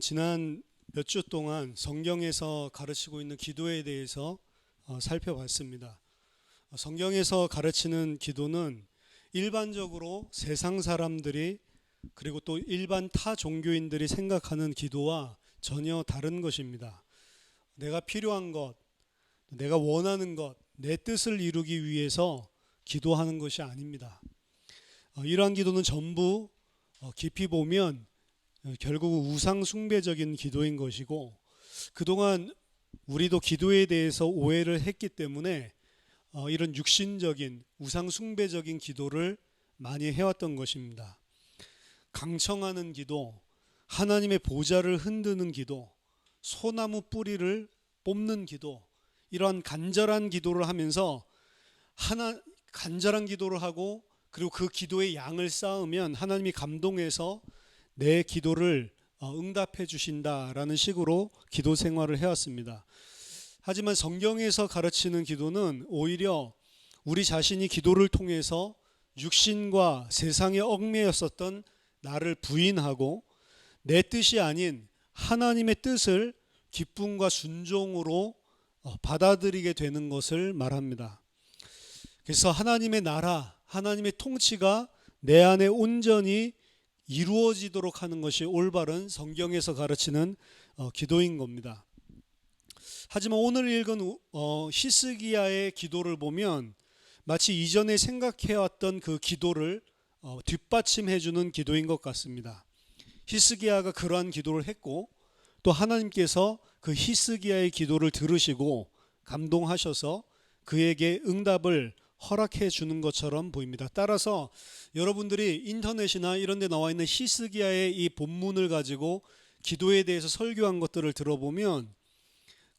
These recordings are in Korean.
지난 몇 주 동안 성경에서 가르치고 있는 기도에 대해서 살펴봤습니다. 성경에서 가르치는 기도는 일반적으로 세상 사람들이 그리고 또 일반 타 종교인들이 생각하는 기도와 전혀 다른 것입니다. 내가 필요한 것, 내가 원하는 것, 내 뜻을 이루기 위해서 기도하는 것이 아닙니다. 이러한 기도는 전부 깊이 보면 결국 우상 숭배적인 기도인 것이고, 그동안 우리도 기도에 대해서 오해를 했기 때문에 이런 육신적인 우상 숭배적인 기도를 많이 해왔던 것입니다. 강청하는 기도, 하나님의 보좌를 흔드는 기도, 소나무 뿌리를 뽑는 기도, 이러한 간절한 기도를 하면서 간절한 기도를 하고, 그리고 그 기도의 양을 쌓으면 하나님이 감동해서 내 기도를 응답해 주신다라는 식으로 기도 생활을 해왔습니다. 하지만 성경에서 가르치는 기도는 오히려 우리 자신이 기도를 통해서 육신과 세상에 얽매였었던 나를 부인하고 내 뜻이 아닌 하나님의 뜻을 기쁨과 순종으로 받아들이게 되는 것을 말합니다. 그래서 하나님의 나라, 하나님의 통치가 내 안에 온전히 이루어지도록 하는 것이 올바른 성경에서 가르치는 기도인 겁니다. 하지만 오늘 읽은 히스기야의 기도를 보면 마치 이전에 생각해왔던 그 기도를 뒷받침해주는 기도인 것 같습니다. 히스기야가 그러한 기도를 했고, 또 하나님께서 그 히스기야의 기도를 들으시고 감동하셔서 그에게 응답을 허락해 주는 것처럼 보입니다. 따라서 여러분들이 인터넷이나 이런 데 나와 있는 히스기야의 이 본문을 가지고 기도에 대해서 설교한 것들을 들어보면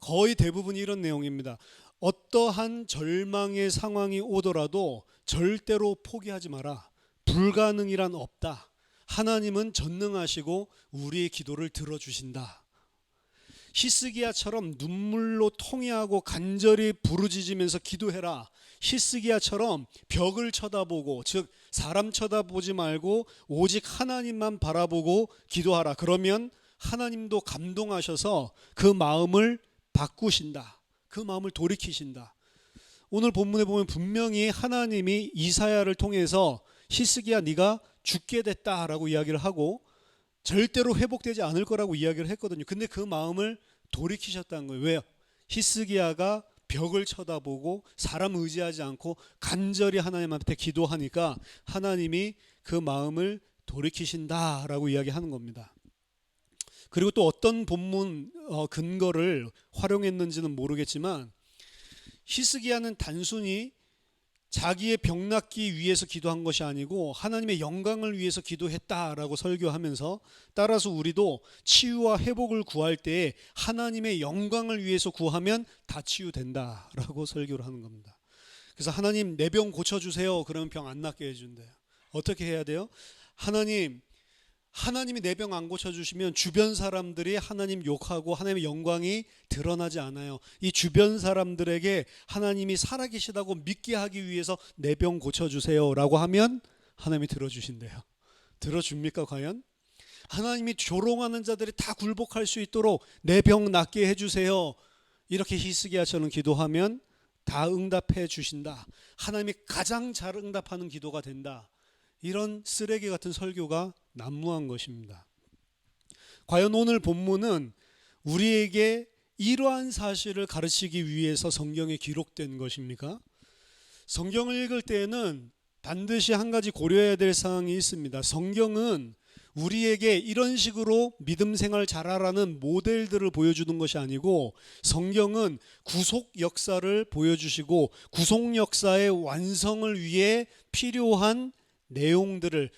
거의 대부분 이런 내용입니다. 어떠한 절망의 상황이 오더라도 절대로 포기하지 마라. 불가능이란 없다. 하나님은 전능하시고 우리의 기도를 들어주신다. 히스기야처럼 눈물로 통회하고 간절히 부르짖으면서 기도해라. 히스기야처럼 벽을 쳐다보고, 즉 사람 쳐다보지 말고 오직 하나님만 바라보고 기도하라. 그러면 하나님도 감동하셔서 그 마음을 바꾸신다. 그 마음을 돌이키신다. 오늘 본문에 보면 분명히 하나님이 이사야를 통해서 히스기야 네가 죽게 됐다라고 이야기를 하고 절대로 회복되지 않을 거라고 이야기를 했거든요. 근데 그 마음을 돌이키셨다는 거예요. 왜요? 히스기야가 벽을 쳐다보고 사람 의지하지 않고 간절히 하나님한테 기도하니까 하나님이 그 마음을 돌이키신다라고 이야기하는 겁니다. 그리고 또 어떤 본문 근거를 활용했는지는 모르겠지만 히스기야는 단순히 자기의 병 낫기 위해서 기도한 것이 아니고 하나님의 영광을 위해서 기도했다라고 설교하면서, 따라서 우리도 치유와 회복을 구할 때 하나님의 영광을 위해서 구하면 다 치유된다라고 설교를 하는 겁니다. 그래서 하나님 내 병 고쳐주세요. 그러면 병 안 낫게 해준대요. 어떻게 해야 돼요? 하나님이 내 병 안 고쳐주시면 주변 사람들이 하나님 욕하고 하나님의 영광이 드러나지 않아요. 이 주변 사람들에게 하나님이 살아계시다고 믿게 하기 위해서 내 병 고쳐주세요 라고 하면 하나님이 들어주신대요. 들어줍니까 과연? 하나님이 조롱하는 자들이 다 굴복할 수 있도록 내 병 낫게 해주세요, 이렇게 히스기야처럼 기도하면 다 응답해 주신다. 하나님이 가장 잘 응답하는 기도가 된다. 이런 쓰레기 같은 설교가 난무한 것입니다. 과연 오늘 본문은 우리에게 이러한 사실을 가르치기 위해서 성경에 기록된 것입니까? 성경을 읽을 때에는 반드시 한 가지 고려해야 될 사항이 있습니다. 성경은 우리에게 이런 식으로 믿음 생활 잘하라는 모델들을 보여주는 것이 아니고, 성경은 구속 역사를 보여주시고 구속 역사의 완성을 위해 필요한 내용들을,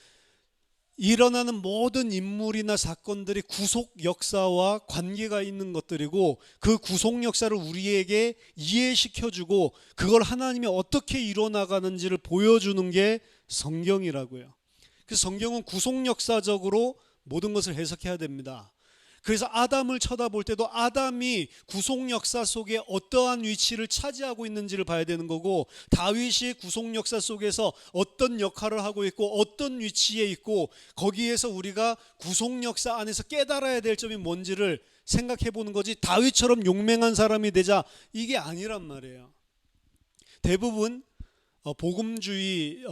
일어나는 모든 인물이나 사건들이 구속 역사와 관계가 있는 것들이고 그 구속 역사를 우리에게 이해시켜주고 그걸 하나님이 어떻게 이뤄나가는지를 보여주는 게 성경이라고요. 그래서 성경은 구속 역사적으로 모든 것을 해석해야 됩니다. 그래서 아담을 쳐다볼 때도 아담이 구속 역사 속에 어떠한 위치를 차지하고 있는지를 봐야 되는 거고, 다윗이 구속 역사 속에서 어떤 역할을 하고 있고 어떤 위치에 있고, 거기에서 우리가 구속 역사 안에서 깨달아야 될 점이 뭔지를 생각해 보는 거지, 다윗처럼 용맹한 사람이 되자, 이게 아니란 말이에요. 대부분 복음주의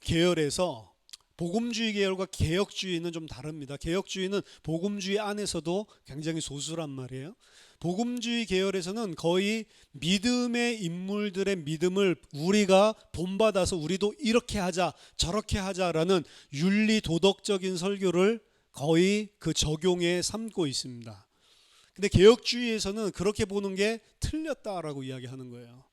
계열에서, 복음주의 계열과 개혁주의는 좀 다릅니다. 개혁주의는 복음주의 안에서도 굉장히 소수란 말이에요. 복음주의 계열에서는 거의 믿음의 인물들의 믿음을 우리가 본받아서 우리도 이렇게 하자 저렇게 하자라는 윤리 도덕적인 설교를 거의 그 적용에 삼고 있습니다. 근데 개혁주의에서는 그렇게 보는 게 틀렸다라고 이야기하는 거예요.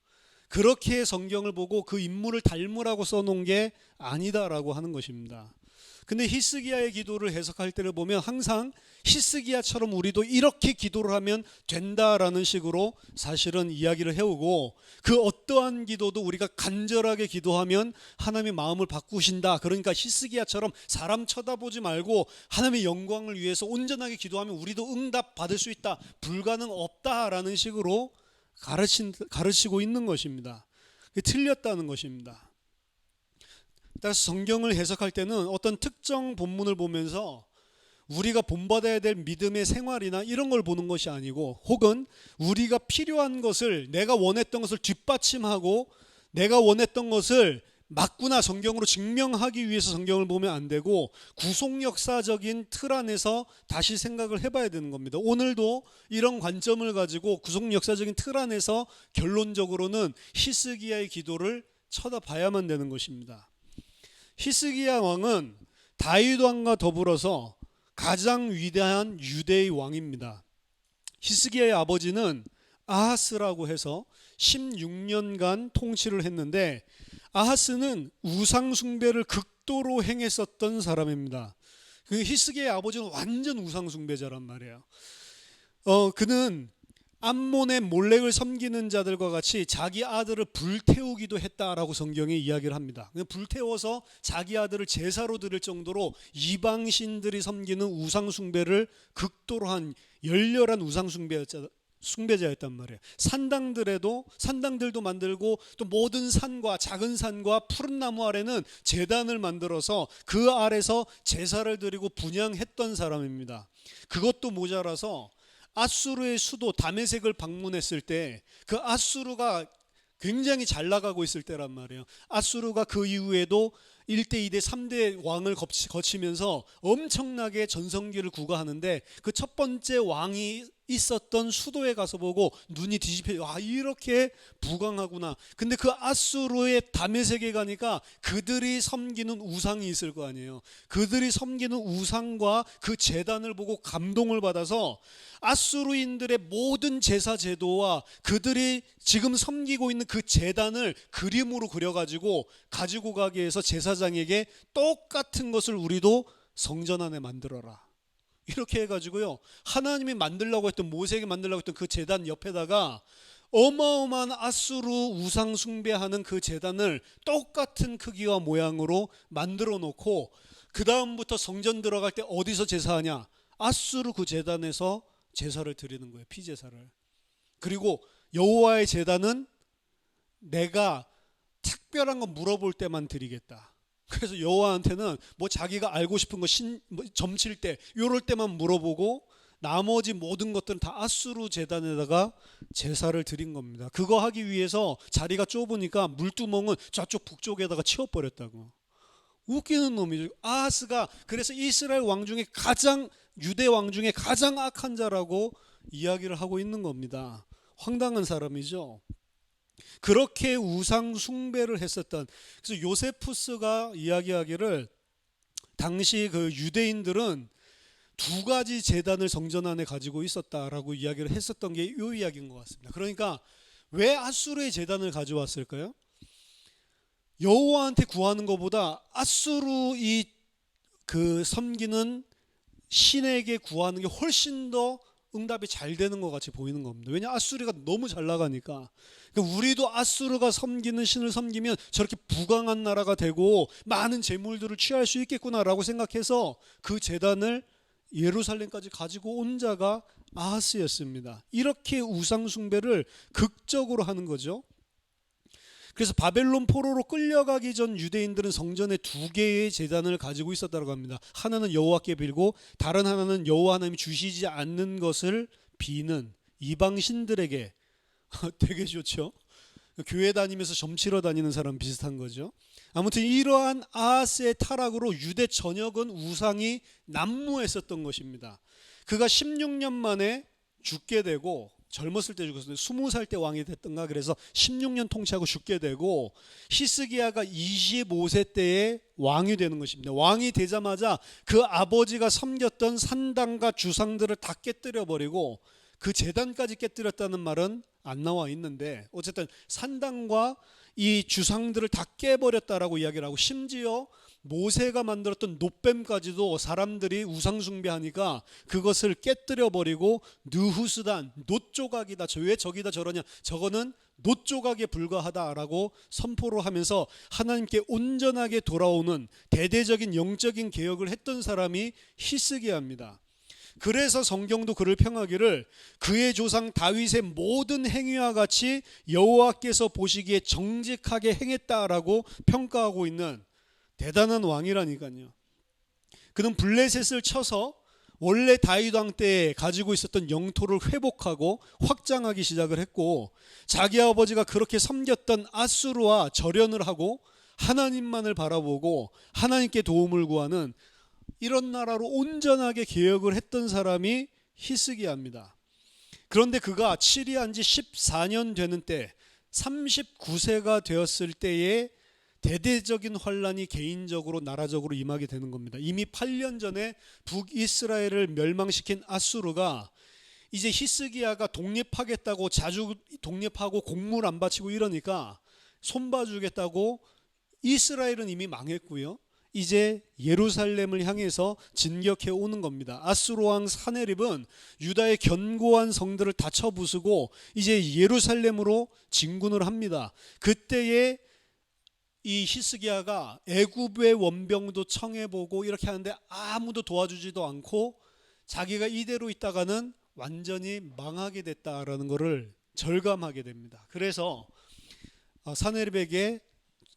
그렇게 성경을 보고 그 인물을 닮으라고 써놓은 게 아니다라고 하는 것입니다. 근데 히스기야의 기도를 해석할 때를 보면 항상 히스기야처럼 우리도 이렇게 기도를 하면 된다라는 식으로 사실은 이야기를 해오고, 그 어떠한 기도도 우리가 간절하게 기도하면 하나님의 마음을 바꾸신다, 그러니까 히스기야처럼 사람 쳐다보지 말고 하나님의 영광을 위해서 온전하게 기도하면 우리도 응답 받을 수 있다, 불가능 없다라는 식으로 가르치고 있는 것입니다. 틀렸다는 것입니다. 따라서 성경을 해석할 때는 어떤 특정 본문을 보면서 우리가 본받아야 될 믿음의 생활이나 이런 걸 보는 것이 아니고, 혹은 우리가 필요한 것을, 내가 원했던 것을 뒷받침하고 내가 원했던 것을 맞구나 성경으로 증명하기 위해서 성경을 보면 안 되고, 구속 역사적인 틀 안에서 다시 생각을 해봐야 되는 겁니다. 오늘도 이런 관점을 가지고 구속 역사적인 틀 안에서 결론적으로는 히스기야의 기도를 쳐다봐야만 되는 것입니다. 히스기야 왕은 다윗 왕과 더불어서 가장 위대한 유대의 왕입니다. 히스기야의 아버지는 아하스라고 해서 16년간 통치를 했는데, 아하스는 우상 숭배를 극도로 행했었던 사람입니다. 그 히스기야의 아버지는 완전 우상 숭배자란 말이에요. 그는 암몬의 몰렉을 섬기는 자들과 같이 자기 아들을 불태우기도 했다라고 성경에 이야기를 합니다. 불태워서 자기 아들을 제사로 드릴 정도로 이방신들이 섬기는 우상 숭배를 극도로 한 열렬한 우상 숭배자였단 말이에요. 산당들도 만들고, 또 모든 산과 작은 산과 푸른 나무 아래는 제단을 만들어서 그 아래서 제사를 드리고 분향했던 사람입니다. 그것도 모자라서 아수르의 수도 다메섹을 방문했을 때, 그 아수르가 굉장히 잘 나가고 있을 때란 말이에요. 아수르가 그 이후에도 1대, 2대, 3대 왕을 거치면서 엄청나게 전성기를 구가하는데, 그 첫 번째 왕이 있었던 수도에 가서 보고 눈이 뒤집혀, 이렇게 부강하구나. 근데 그 아수르의 다메섹에 가니까 그들이 섬기는 우상이 있을 거 아니에요. 그들이 섬기는 우상과 그 제단을 보고 감동을 받아서 아수르인들의 모든 제사 제도와 그들이 지금 섬기고 있는 그 제단을 그림으로 그려가지고 가지고 가게 해서 제사장에게 똑같은 것을 우리도 성전 안에 만들어라, 이렇게 해가지고요, 하나님이 만들려고 했던, 모세에게 만들려고 했던 그 제단 옆에다가 어마어마한 아수르 우상 숭배하는 그 제단을 똑같은 크기와 모양으로 만들어 놓고, 그 다음부터 성전 들어갈 때 어디서 제사하냐? 아수르 그 제단에서 제사를 드리는 거예요, 피제사를. 그리고 여호와의 제단은 내가 특별한 거 물어볼 때만 드리겠다. 그래서 여호와한테는 뭐 자기가 알고 싶은 거 점칠 때 요럴 때만 물어보고, 나머지 모든 것들은 다 아수르 제단에다가 제사를 드린 겁니다. 그거 하기 위해서 자리가 좁으니까 물두멍은 저쪽 북쪽에다가 치워버렸다고. 웃기는 놈이죠. 아하스가 그래서 이스라엘 왕 중에 가장, 유대 왕 중에 가장 악한 자라고 이야기를 하고 있는 겁니다. 황당한 사람이죠. 그렇게 우상 숭배를 했었던, 그래서 요세푸스가 이야기하기를 당시 그 유대인들은 두 가지 제단을 성전 안에 가지고 있었다라고 이야기를 했었던 게 이 이야기인 것 같습니다. 그러니까 왜 아수르의 제단을 가져왔을까요? 여호와한테 구하는 것보다 아수르 그 섬기는 신에게 구하는 게 훨씬 더 응답이 잘 되는 것 같이 보이는 겁니다. 왜냐, 아수르가 너무 잘 나가니까. 그러니까 우리도 아수르가 섬기는 신을 섬기면 저렇게 부강한 나라가 되고 많은 재물들을 취할 수 있겠구나라고 생각해서 그 제단을 예루살렘까지 가지고 온 자가 아하스였습니다. 이렇게 우상 숭배를 극적으로 하는 거죠. 그래서 바벨론 포로로 끌려가기 전 유대인들은 성전에 두 개의 제단을 가지고 있었다고 합니다. 하나는 여호와께 빌고 다른 하나는 여호와 하나님이 주시지 않는 것을 비는 이방 신들에게 되게 좋죠. 교회 다니면서 점치러 다니는 사람 비슷한 거죠. 아무튼 이러한 아하스의 타락으로 유대 전역은 우상이 난무했었던 것입니다. 그가 16년 만에 죽게 되고, 젊었을 때 죽었는데 20살 때 왕이 됐던가, 그래서 16년 통치하고 죽게 되고, 히스기야가 25세 때에 왕이 되는 것입니다. 왕이 되자마자 그 아버지가 섬겼던 산당과 주상들을 다 깨뜨려 버리고, 그 제단까지 깨뜨렸다는 말은 안 나와 있는데, 어쨌든 산당과 이 주상들을 다 깨버렸다라고 이야기를 하고, 심지어 모세가 만들었던 놋뱀까지도 사람들이 우상 숭배하니까 그것을 깨뜨려 버리고, 느후스단, 놋조각이다, 왜 저기다 저러냐, 저거는 놋조각에 불과하다라고 선포를 하면서 하나님께 온전하게 돌아오는 대대적인 영적인 개혁을 했던 사람이 히스기야입니다. 그래서 성경도 그를 평하기를 그의 조상 다윗의 모든 행위와 같이 여호와께서 보시기에 정직하게 행했다라고 평가하고 있는 대단한 왕이라니까요. 그는 블레셋을 쳐서 원래 다윗 왕 때 가지고 있었던 영토를 회복하고 확장하기 시작을 했고, 자기 아버지가 그렇게 섬겼던 아수르와 절연을 하고 하나님만을 바라보고 하나님께 도움을 구하는 이런 나라로 온전하게 개혁을 했던 사람이 히스기야입니다. 그런데 그가 치리한 지 14년 되는 때, 39세가 되었을 때에 대대적인 환란이 개인적으로 나라적으로 임하게 되는 겁니다. 이미 8년 전에 북이스라엘을 멸망시킨 아수르가 이제 히스기야가 독립하겠다고, 자주 독립하고 공물 안 바치고 이러니까 손봐주겠다고, 이스라엘은 이미 망했고요, 이제 예루살렘을 향해서 진격해 오는 겁니다. 아수르 왕 사네립은 유다의 견고한 성들을 다 쳐부수고 이제 예루살렘으로 진군을 합니다. 그때에 이 히스기야가 애굽의 원병도 청해보고 이렇게 하는데 아무도 도와주지도 않고, 자기가 이대로 있다가는 완전히 망하게 됐다라는 것을 절감하게 됩니다. 그래서 사네립에게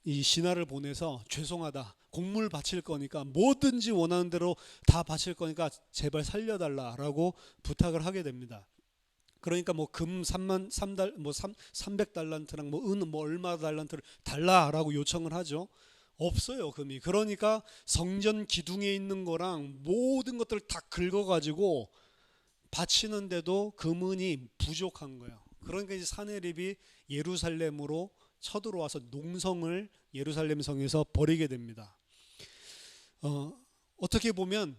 이 신하를 보내서, 죄송하다, 곡물 바칠 거니까 뭐든지 원하는 대로 다 바칠 거니까 제발 살려달라라고 부탁을 하게 됩니다. 그러니까 뭐 금 300달란트랑 뭐 은 뭐 얼마 달란트를 달라라고 요청을 하죠. 없어요, 금이. 그러니까 성전 기둥에 있는 거랑 모든 것들을 다 긁어가지고 바치는데도 금은이 부족한 거예요. 그러니까 이제 사네립이 예루살렘으로 쳐들어와서 농성을 예루살렘 성에서 벌이게 됩니다. 어떻게 보면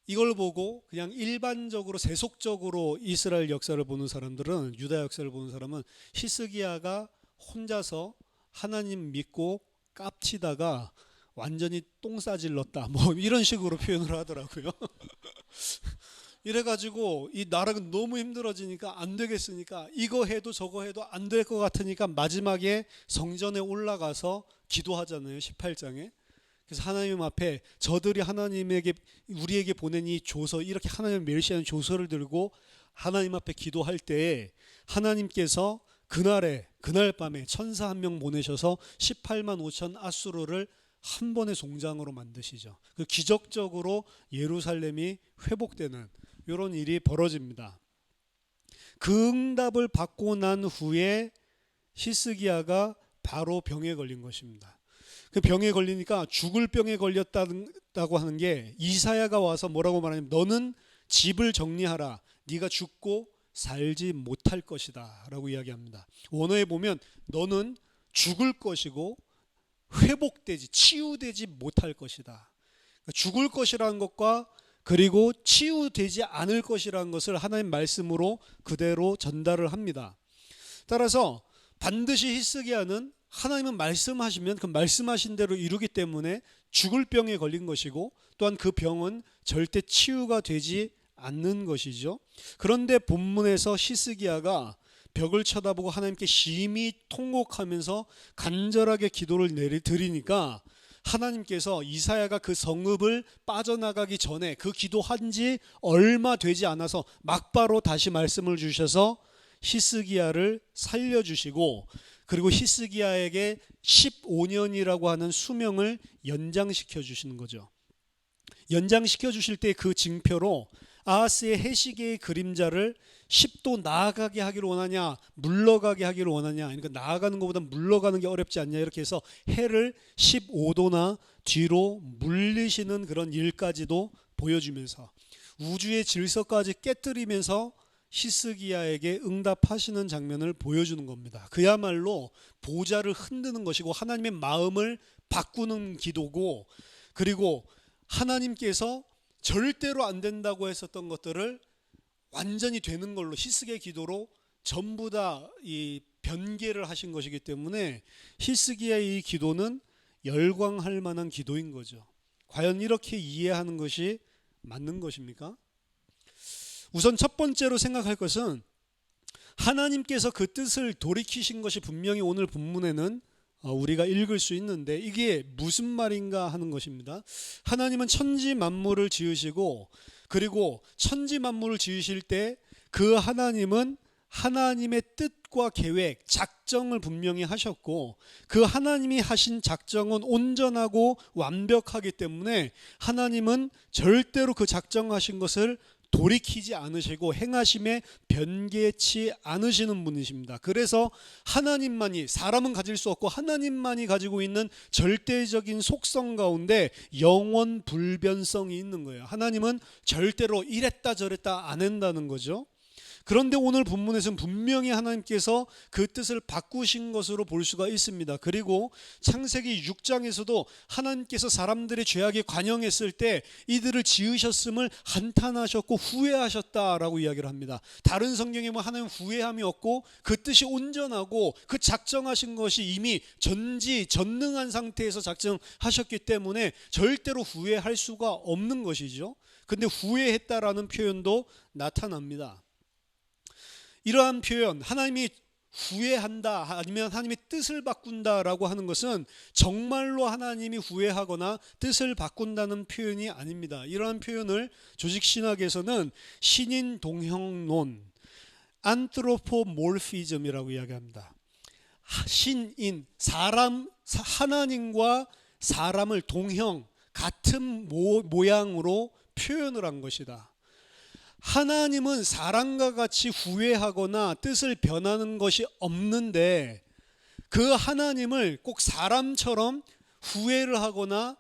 이걸 보고 그냥 일반적으로 세속적으로 이스라엘 역사를 보는 사람들은, 유다 역사를 보는 사람은 히스기야가 혼자서 하나님 믿고 깝치다가 완전히 똥 싸질렀다, 뭐 이런 식으로 표현을 하더라고요. 이래가지고 이 나라가 너무 힘들어지니까 안 되겠으니까 이거 해도 저거 해도 안 될 것 같으니까 마지막에 성전에 올라가서 기도하잖아요, 18장에. 그래서 하나님 앞에 저들이 하나님에게, 우리에게 보낸 이 조서, 이렇게 하나님을 멸시하는 조서를 들고 하나님 앞에 기도할 때 하나님께서 그날 밤에 천사 한 명 보내셔서 18만 5천 아수르를 한 번의 송장으로 만드시죠. 그 기적적으로 예루살렘이 회복되는 이런 일이 벌어집니다. 그 응답을 받고 난 후에 히스기야가 바로 병에 걸린 것입니다. 그 병에 걸리니까 죽을 병에 걸렸다고 하는 게, 이사야가 와서 뭐라고 말하냐면 너는 집을 정리하라, 네가 죽고 살지 못할 것이다 라고 이야기합니다. 원어에 보면 너는 죽을 것이고 회복되지, 치유되지 못할 것이다. 그러니까 죽을 것이라는 것과 그리고 치유되지 않을 것이라는 것을 하나님 말씀으로 그대로 전달을 합니다. 따라서 반드시 히스기야는 하나님은 말씀하시면 그 말씀하신 대로 이루기 때문에 죽을 병에 걸린 것이고, 또한 그 병은 절대 치유가 되지 않는 것이죠. 그런데 본문에서 히스기야가 벽을 쳐다보고 하나님께 심히 통곡하면서 간절하게 기도를 드리니까 하나님께서 이사야가 그 성읍을 빠져나가기 전에 그 기도한 지 얼마 되지 않아서 막바로 다시 말씀을 주셔서 히스기야를 살려주시고, 그리고 히스기야에게 15년이라고 하는 수명을 연장시켜 주시는 거죠. 연장시켜 주실 때 그 징표로 아하스의 해시계의 그림자를 10도 나아가게 하기를 원하냐, 물러가게 하기를 원하냐, 그러니까 나아가는 것보다 물러가는 게 어렵지 않냐, 이렇게 해서 해를 15도나 뒤로 물리시는 그런 일까지도 보여주면서 우주의 질서까지 깨뜨리면서 히스기야에게 응답하시는 장면을 보여주는 겁니다. 그야말로 보좌를 흔드는 것이고 하나님의 마음을 바꾸는 기도고, 그리고 하나님께서 절대로 안 된다고 했었던 것들을 완전히 되는 걸로 히스기야의 기도로 전부 다 이 변개를 하신 것이기 때문에 히스기야의 이 기도는 열광할 만한 기도인 거죠. 과연 이렇게 이해하는 것이 맞는 것입니까? 우선 첫 번째로 생각할 것은 하나님께서 그 뜻을 돌이키신 것이 분명히 오늘 본문에는 우리가 읽을 수 있는데, 이게 무슨 말인가 하는 것입니다. 하나님은 천지 만물을 지으시고, 그리고 천지 만물을 지으실 때 그 하나님은 하나님의 뜻과 계획, 작정을 분명히 하셨고, 그 하나님이 하신 작정은 온전하고 완벽하기 때문에 하나님은 절대로 그 작정하신 것을 돌이키지 않으시고 행하심에 변개치 않으시는 분이십니다. 그래서 하나님만이, 사람은 가질 수 없고 하나님만이 가지고 있는 절대적인 속성 가운데 영원 불변성이 있는 거예요. 하나님은 절대로 이랬다 저랬다 안 한다는 거죠. 그런데 오늘 본문에서는 분명히 하나님께서 그 뜻을 바꾸신 것으로 볼 수가 있습니다. 그리고 창세기 6장에서도 하나님께서 사람들의 죄악에 관영했을 때 이들을 지으셨음을 한탄하셨고 후회하셨다라고 이야기를 합니다. 다른 성경에 뭐 하나님 후회함이 없고 그 뜻이 온전하고 그 작정하신 것이 이미 전능한 상태에서 작정하셨기 때문에 절대로 후회할 수가 없는 것이죠. 근데 후회했다라는 표현도 나타납니다. 이러한 표현, 하나님이 후회한다 아니면 하나님의 뜻을 바꾼다라고 하는 것은 정말로 하나님이 후회하거나 뜻을 바꾼다는 표현이 아닙니다. 이러한 표현을 조직신학에서는 신인 동형론, 안트로포몰피즘이라고 이야기합니다. 신인, 사람, 하나님과 사람을 동형, 같은 모양으로 표현을 한 것이다. 하나님은 사람과 같이 후회하거나 뜻을 변하는 것이 없는데, 그 하나님을 꼭 사람처럼 후회를 하거나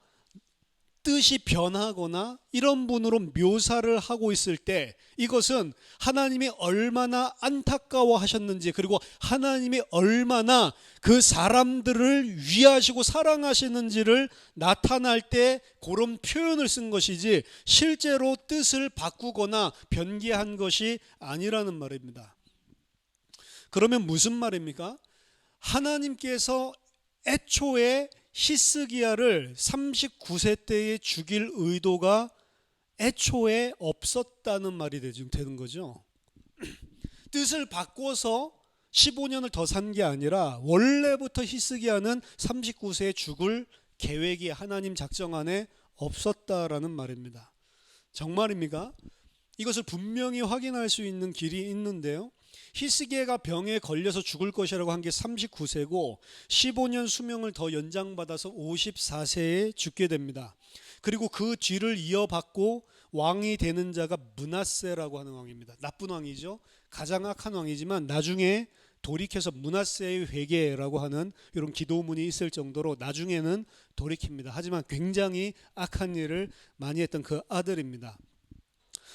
뜻이 변하거나 이런 분으로 묘사를 하고 있을 때, 이것은 하나님이 얼마나 안타까워하셨는지, 그리고 하나님이 얼마나 그 사람들을 위하시고 사랑하시는지를 나타날 때 그런 표현을 쓴 것이지 실제로 뜻을 바꾸거나 변개한 것이 아니라는 말입니다. 그러면 무슨 말입니까? 하나님께서 애초에 히스기야를 39세 때에 죽일 의도가 애초에 없었다는 말이 되는 거죠. 뜻을 바꿔서 15년을 더 산 게 아니라 원래부터 히스기야는 39세에 죽을 계획이 하나님 작정 안에 없었다라는 말입니다. 정말입니까? 이것을 분명히 확인할 수 있는 길이 있는데요. 히스기야가 병에 걸려서 죽을 것이라고 한 게 39세고 15년 수명을 더 연장받아서 54세에 죽게 됩니다. 그리고 그 뒤를 이어받고 왕이 되는 자가 므낫세라고 하는 왕입니다. 나쁜 왕이죠. 가장 악한 왕이지만 나중에 돌이켜서 므낫세의 회개라고 하는 이런 기도문이 있을 정도로 나중에는 돌이킵니다. 하지만 굉장히 악한 일을 많이 했던 그 아들입니다.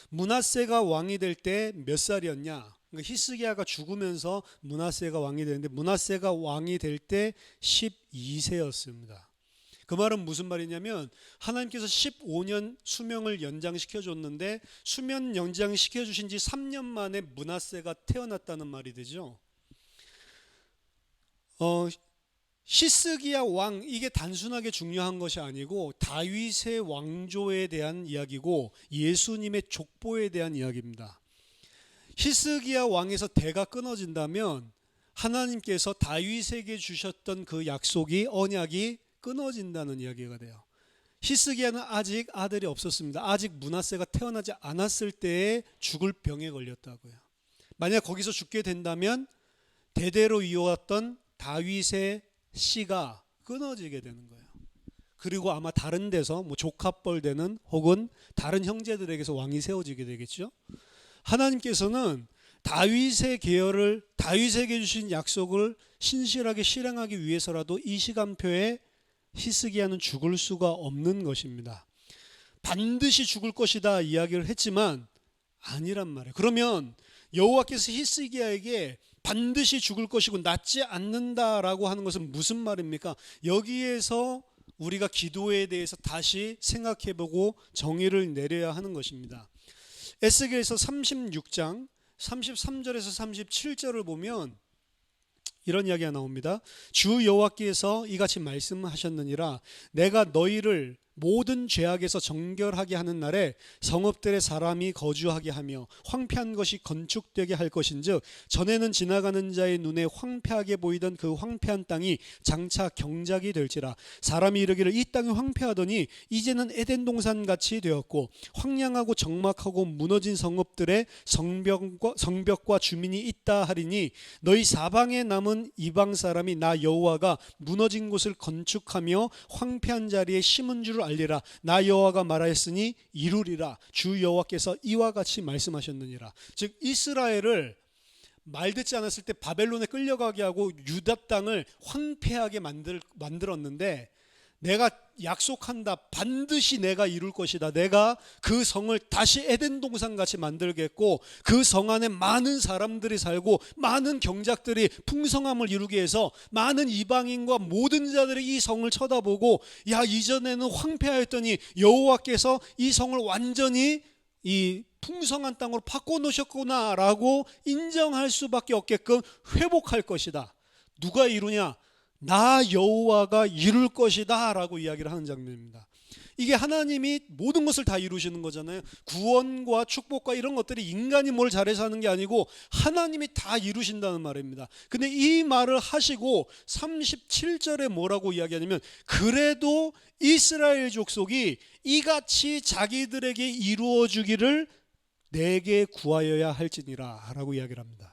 므낫세가 왕이 될 때 몇 살이었냐? 그러니까 히스기야가 죽으면서 므낫세가 왕이 되는데 므낫세가 왕이 될 때 12세였습니다. 그 말은 무슨 말이냐면 하나님께서 15년 수명을 연장시켜 줬는데 수명 연장시켜 주신 지 3년 만에 므낫세가 태어났다는 말이 되죠. 히스기야 왕, 이게 단순하게 중요한 것이 아니고 다윗의 왕조에 대한 이야기고 예수님의 족보에 대한 이야기입니다. 히스기야 왕에서 대가 끊어진다면 하나님께서 다윗에게 주셨던 그 약속이, 언약이 끊어진다는 이야기가 돼요. 히스기야는 아직 아들이 없었습니다. 아직 므낫세가 태어나지 않았을 때에 죽을 병에 걸렸다고요. 만약 거기서 죽게 된다면 대대로 이어왔던 다윗의 씨가 끊어지게 되는 거예요. 그리고 아마 다른 데서 조카뻘 되는 혹은 다른 형제들에게서 왕이 세워지게 되겠죠. 하나님께서는 다윗의 계열을, 다윗에게 주신 약속을 신실하게 실행하기 위해서라도 이 시간표에 히스기야는 죽을 수가 없는 것입니다. 반드시 죽을 것이다 이야기를 했지만 아니란 말이에요. 그러면 여호와께서 히스기야에게 반드시 죽을 것이고 낫지 않는다라고 하는 것은 무슨 말입니까? 여기에서 우리가 기도에 대해서 다시 생각해보고 정의를 내려야 하는 것입니다. 에스겔서 36장 33절에서 37절을 보면 이런 이야기가 나옵니다. 주 여호와께서 이같이 말씀하셨느니라. 내가 너희를 모든 죄악에서 정결하게 하는 날에 성읍들의 사람이 거주하게 하며 황폐한 것이 건축되게 할 것인즉 전에는 지나가는 자의 눈에 황폐하게 보이던 그 황폐한 땅이 장차 경작이 될지라. 사람이 이르기를 이 땅이 황폐하더니 이제는 에덴 동산같이 되었고 황량하고 적막하고 무너진 성읍들의 성벽과 주민이 있다 하리니 너희 사방에 남은 이방 사람이 나 여호와가 무너진 곳을 건축하며 황폐한 자리에 심은 줄 알리라. 나 여호와가 말하였으니 이루리라. 주 여호와께서 이와 같이 말씀하셨느니라. 즉 이스라엘을 말 듣지 않았을 때 바벨론에 끌려가게 하고 유다 땅을 황폐하게 만들었는데 내가 약속한다. 반드시 내가 이룰 것이다. 내가 그 성을 다시 에덴 동산같이 만들겠고 그 성 안에 많은 사람들이 살고 많은 경작들이 풍성함을 이루게 해서 많은 이방인과 모든 자들이 이 성을 쳐다보고 야 이전에는 황폐하였더니 여호와께서 이 성을 완전히 이 풍성한 땅으로 바꿔놓으셨구나 라고 인정할 수밖에 없게끔 회복할 것이다. 누가 이루냐? 나 여호와가 이룰 것이다 라고 이야기를 하는 장면입니다. 이게 하나님이 모든 것을 다 이루시는 거잖아요. 구원과 축복과 이런 것들이 인간이 뭘 잘해서 하는 게 아니고 하나님이 다 이루신다는 말입니다. 근데 이 말을 하시고 37절에 뭐라고 이야기하냐면 그래도 이스라엘 족속이 이같이 자기들에게 이루어 주기를 내게 구하여야 할지니라 라고 이야기를 합니다.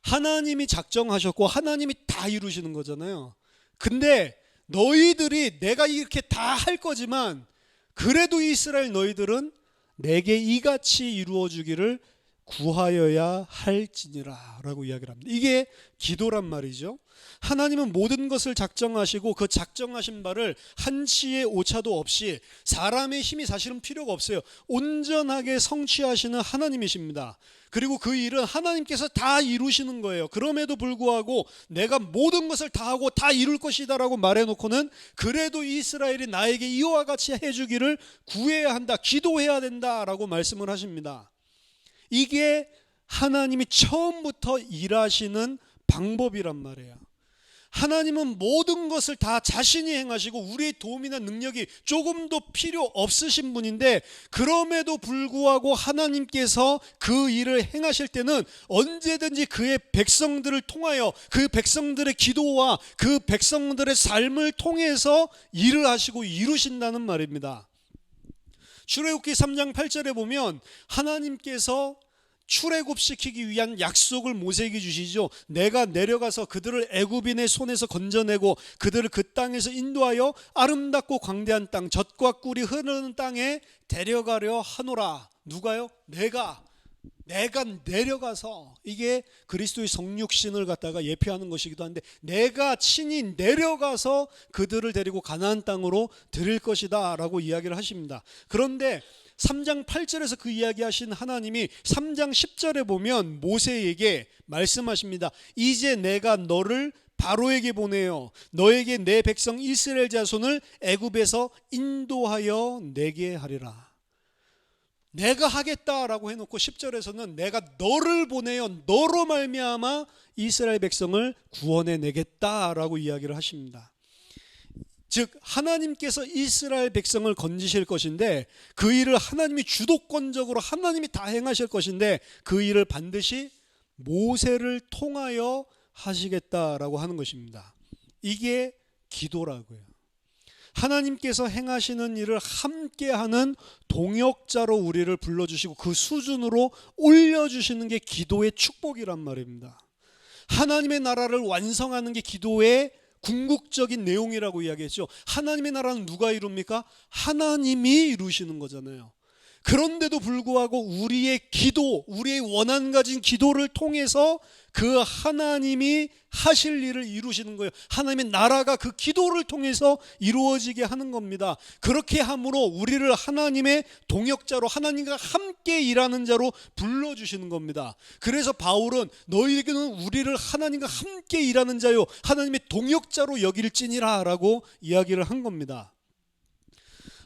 하나님이 작정하셨고 하나님이 다 이루시는 거잖아요. 근데 너희들이 내가 이렇게 다 할 거지만 그래도 이스라엘 너희들은 내게 이같이 이루어 주기를 구하여야 할지니라 라고 이야기를 합니다. 이게 기도란 말이죠. 하나님은 모든 것을 작정하시고 그 작정하신 바를 한치의 오차도 없이 사람의 힘이 사실은 필요가 없어요. 온전하게 성취하시는 하나님이십니다. 그리고 그 일은 하나님께서 다 이루시는 거예요. 그럼에도 불구하고 내가 모든 것을 다 하고 다 이룰 것이다 라고 말해놓고는 그래도 이스라엘이 나에게 이와 같이 해주기를 구해야 한다, 기도해야 된다 라고 말씀을 하십니다. 이게 하나님이 처음부터 일하시는 방법이란 말이에요. 하나님은 모든 것을 다 자신이 행하시고 우리의 도움이나 능력이 조금도 필요 없으신 분인데 그럼에도 불구하고 하나님께서 그 일을 행하실 때는 언제든지 그의 백성들을 통하여 그 백성들의 기도와 그 백성들의 삶을 통해서 일을 하시고 이루신다는 말입니다. 출애굽기 3장 8절에 보면 하나님께서 출애굽시키기 위한 약속을 모세에게 주시죠. 내가 내려가서 그들을 애굽인의 손에서 건져내고 그들을 그 땅에서 인도하여 아름답고 광대한 땅, 젖과 꿀이 흐르는 땅에 데려가려 하노라. 누가요? 내가 내려가서, 이게 그리스도의 성육신을 갖다가 예표하는 것이기도 한데 내가 친히 내려가서 그들을 데리고 가나안 땅으로 드릴 것이다 라고 이야기를 하십니다. 그런데 3장 8절에서 그 이야기하신 하나님이 3장 10절에 보면 모세에게 말씀하십니다. 이제 내가 너를 바로에게 보내어 너에게 내 백성 이스라엘 자손을 애굽에서 인도하여 내게 하리라. 내가 하겠다라고 해놓고 10절에서는 내가 너를 보내어 너로 말미암아 이스라엘 백성을 구원해 내겠다라고 이야기를 하십니다. 즉 하나님께서 이스라엘 백성을 건지실 것인데 그 일을 하나님이 주도권적으로 하나님이 다 행하실 것인데 그 일을 반드시 모세를 통하여 하시겠다라고 하는 것입니다. 이게 기도라고요. 하나님께서 행하시는 일을 함께하는 동역자로 우리를 불러주시고 그 수준으로 올려주시는 게 기도의 축복이란 말입니다. 하나님의 나라를 완성하는 게 기도의 궁극적인 내용이라고 이야기했죠. 하나님의 나라는 누가 이룹니까? 하나님이 이루시는 거잖아요. 그런데도 불구하고 우리의 기도, 우리의 원한 가진 기도를 통해서 그 하나님이 하실 일을 이루시는 거예요. 하나님의 나라가 그 기도를 통해서 이루어지게 하는 겁니다. 그렇게 함으로 우리를 하나님의 동역자로, 하나님과 함께 일하는 자로 불러주시는 겁니다. 그래서 바울은 너희에게는 우리를 하나님과 함께 일하는 자요, 하나님의 동역자로 여길지니라 라고 이야기를 한 겁니다.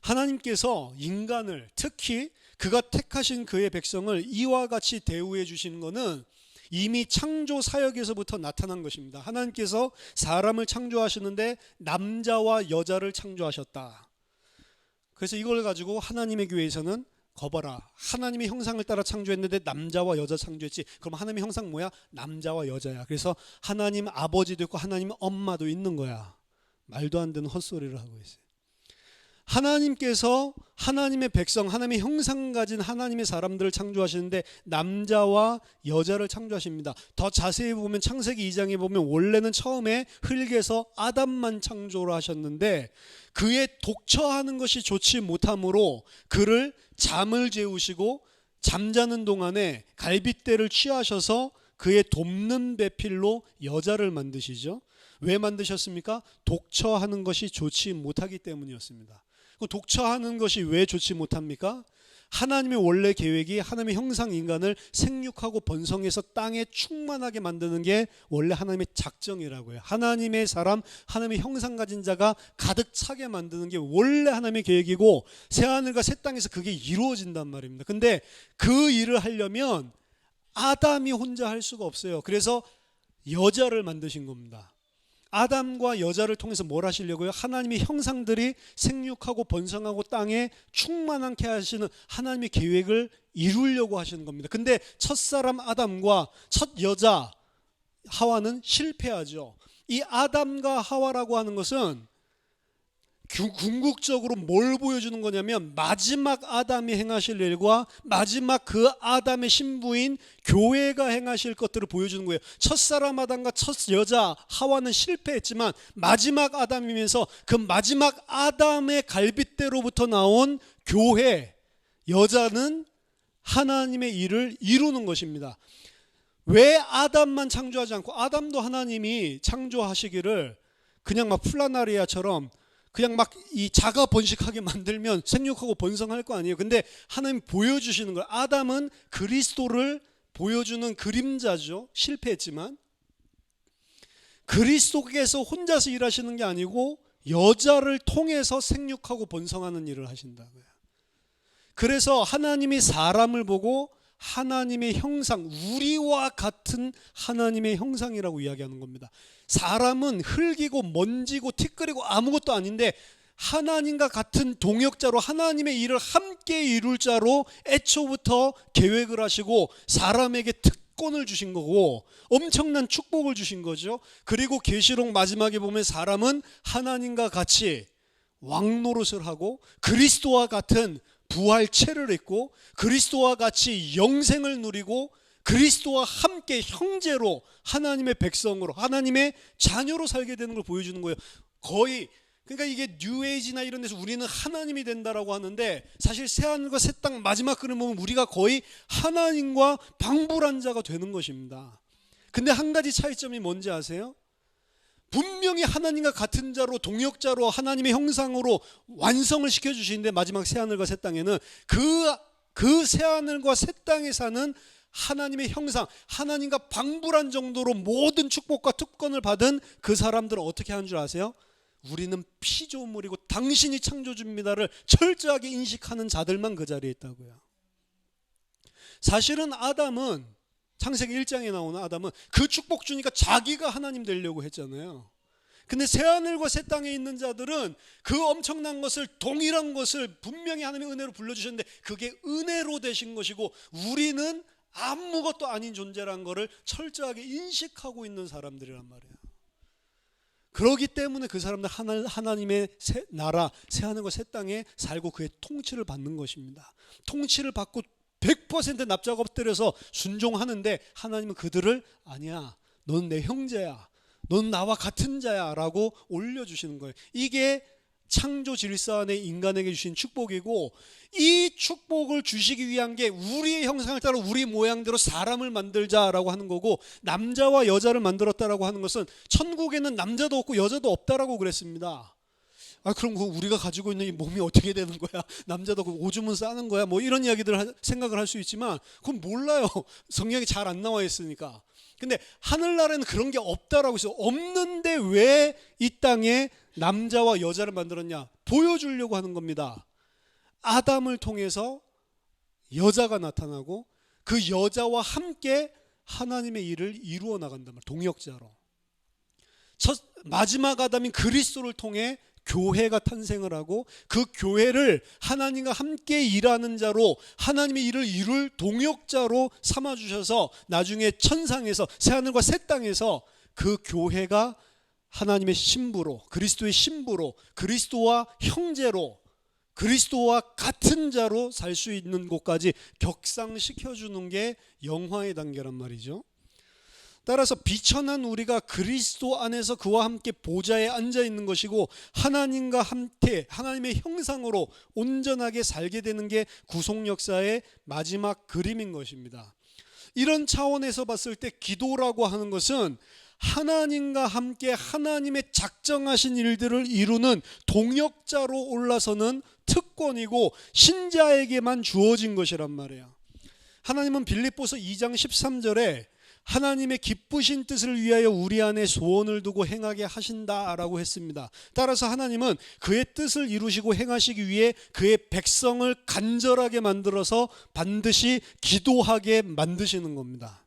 하나님께서 인간을, 특히 그가 택하신 그의 백성을 이와 같이 대우해 주시는 것은 이미 창조 사역에서부터 나타난 것입니다. 하나님께서 사람을 창조하시는데 남자와 여자를 창조하셨다. 그래서 이걸 가지고 하나님의 교회에서는 거봐라, 하나님의 형상을 따라 창조했는데 남자와 여자 창조했지. 그럼 하나님의 형상 뭐야? 남자와 여자야. 그래서 하나님 아버지도 있고 하나님 엄마도 있는 거야. 말도 안 되는 헛소리를 하고 있어요. 하나님께서 하나님의 백성, 하나님의 형상 가진 하나님의 사람들을 창조하시는데 남자와 여자를 창조하십니다. 더 자세히 보면 창세기 2장에 보면 원래는 처음에 흙에서 아담만 창조를 하셨는데 그의 독처하는 것이 좋지 못하므로 그를 잠을 재우시고 잠자는 동안에 갈빗대를 취하셔서 그의 돕는 배필로 여자를 만드시죠. 왜 만드셨습니까? 독처하는 것이 좋지 못하기 때문이었습니다. 독처하는 것이 왜 좋지 못합니까? 하나님의 원래 계획이 하나님의 형상 인간을 생육하고 번성해서 땅에 충만하게 만드는 게 원래 하나님의 작정이라고요. 하나님의 사람, 하나님의 형상 가진 자가 가득 차게 만드는 게 원래 하나님의 계획이고 새하늘과 새 땅에서 그게 이루어진단 말입니다. 근데 그 일을 하려면 아담이 혼자 할 수가 없어요. 그래서 여자를 만드신 겁니다. 아담과 여자를 통해서 뭘 하시려고요? 하나님의 형상들이 생육하고 번성하고 땅에 충만하게 하시는 하나님의 계획을 이루려고 하시는 겁니다. 근데 첫사람 아담과 첫 여자 하와는 실패하죠. 이 아담과 하와라고 하는 것은 궁극적으로 뭘 보여주는 거냐면 마지막 아담이 행하실 일과 마지막 그 아담의 신부인 교회가 행하실 것들을 보여주는 거예요. 첫사람 아담과 첫 여자 하와는 실패했지만 마지막 아담이면서 그 마지막 아담의 갈빗대로부터 나온 교회, 여자는 하나님의 일을 이루는 것입니다. 왜 아담만 창조하지 않고, 아담도 하나님이 창조하시기를 그냥 막 플라나리아처럼 그냥 막 이 자가 번식하게 만들면 생육하고 번성할 거 아니에요. 근데 하나님 보여주시는 거예요. 아담은 그리스도를 보여주는 그림자죠. 실패했지만 그리스도께서 혼자서 일하시는 게 아니고 여자를 통해서 생육하고 번성하는 일을 하신다고요. 그래서 하나님이 사람을 보고 하나님의 형상, 우리와 같은 하나님의 형상이라고 이야기하는 겁니다. 사람은 흙이고 먼지고 티끌이고 아무것도 아닌데 하나님과 같은 동역자로 하나님의 일을 함께 이룰 자로 애초부터 계획을 하시고 사람에게 특권을 주신 거고 엄청난 축복을 주신 거죠. 그리고 계시록 마지막에 보면 사람은 하나님과 같이 왕노릇을 하고 그리스도와 같은 부활체를 입고 그리스도와 같이 영생을 누리고 그리스도와 함께 형제로 하나님의 백성으로 하나님의 자녀로 살게 되는 걸 보여주는 거예요. 거의 그러니까 이게 뉴에이지나 이런 데서 우리는 하나님이 된다라고 하는데 사실 새하늘과 새 땅 마지막 그림 보면 우리가 거의 하나님과 방불한 자가 되는 것입니다. 근데 한 가지 차이점이 뭔지 아세요? 분명히 하나님과 같은 자로 동역자로 하나님의 형상으로 완성을 시켜주시는데 마지막 새하늘과 새 땅에는 그 새하늘과 새 땅에 사는 하나님의 형상, 하나님과 방불한 정도로 모든 축복과 특권을 받은 그 사람들은 어떻게 하는 줄 아세요? 우리는 피조물이고 당신이 창조주입니다를 철저하게 인식하는 자들만 그 자리에 있다고요. 사실은 아담은 창세기 1장에 나오는 아담은 그 축복 주니까 자기가 하나님 되려고 했잖아요. 근데 새하늘과 새 땅에 있는 자들은 그 엄청난 것을, 동일한 것을 분명히 하나님의 은혜로 불러주셨는데 그게 은혜로 되신 것이고 우리는 아무것도 아닌 존재란 것을 철저하게 인식하고 있는 사람들이란 말이에요. 그러기 때문에 그 사람들 하나님의 새 나라, 새 하늘과 새 땅에 살고 그의 통치를 받는 것입니다. 통치를 받고 100% 납작 엎드려서 순종하는데 하나님은 그들을 아니야, 넌 내 형제야, 넌 나와 같은 자야 라고 올려주시는 거예요. 이게 창조 질서 안에 인간에게 주신 축복이고, 이 축복을 주시기 위한 게 우리의 형상을 따라 우리 모양대로 사람을 만들자라고 하는 거고, 남자와 여자를 만들었다라고 하는 것은 천국에는 남자도 없고 여자도 없다라고 그랬습니다. 그럼 우리가 가지고 있는 이 몸이 어떻게 되는 거야? 남자도 오줌은 싸는 거야? 뭐 이런 이야기들 생각을 할 수 있지만 그건 몰라요. 성경이 잘 안 나와 있으니까. 근데 하늘나라에는 그런 게 없다라고 했어요. 없는데 왜 이 땅에 남자와 여자를 만들었냐? 보여주려고 하는 겁니다. 아담을 통해서 여자가 나타나고 그 여자와 함께 하나님의 일을 이루어 나간단 말이에요. 동역자로. 마지막 아담인 그리스도를 통해 교회가 탄생을 하고, 그 교회를 하나님과 함께 일하는 자로, 하나님의 일을 이룰 동역자로 삼아주셔서 나중에 천상에서, 새하늘과 새 땅에서 그 교회가 하나님의 신부로, 그리스도의 신부로, 그리스도와 형제로, 그리스도와 같은 자로 살 수 있는 곳까지 격상시켜주는 게 영화의 단계란 말이죠. 따라서 비천한 우리가 그리스도 안에서 그와 함께 보좌에 앉아 있는 것이고, 하나님과 함께 하나님의 형상으로 온전하게 살게 되는 게 구속 역사의 마지막 그림인 것입니다. 이런 차원에서 봤을 때 기도라고 하는 것은 하나님과 함께 하나님의 작정하신 일들을 이루는 동역자로 올라서는 특권이고 신자에게만 주어진 것이란 말이에요. 하나님은 빌립보서 2장 13절에 하나님의 기쁘신 뜻을 위하여 우리 안에 소원을 두고 행하게 하신다라고 했습니다. 따라서 하나님은 그의 뜻을 이루시고 행하시기 위해 그의 백성을 간절하게 만들어서 반드시 기도하게 만드시는 겁니다.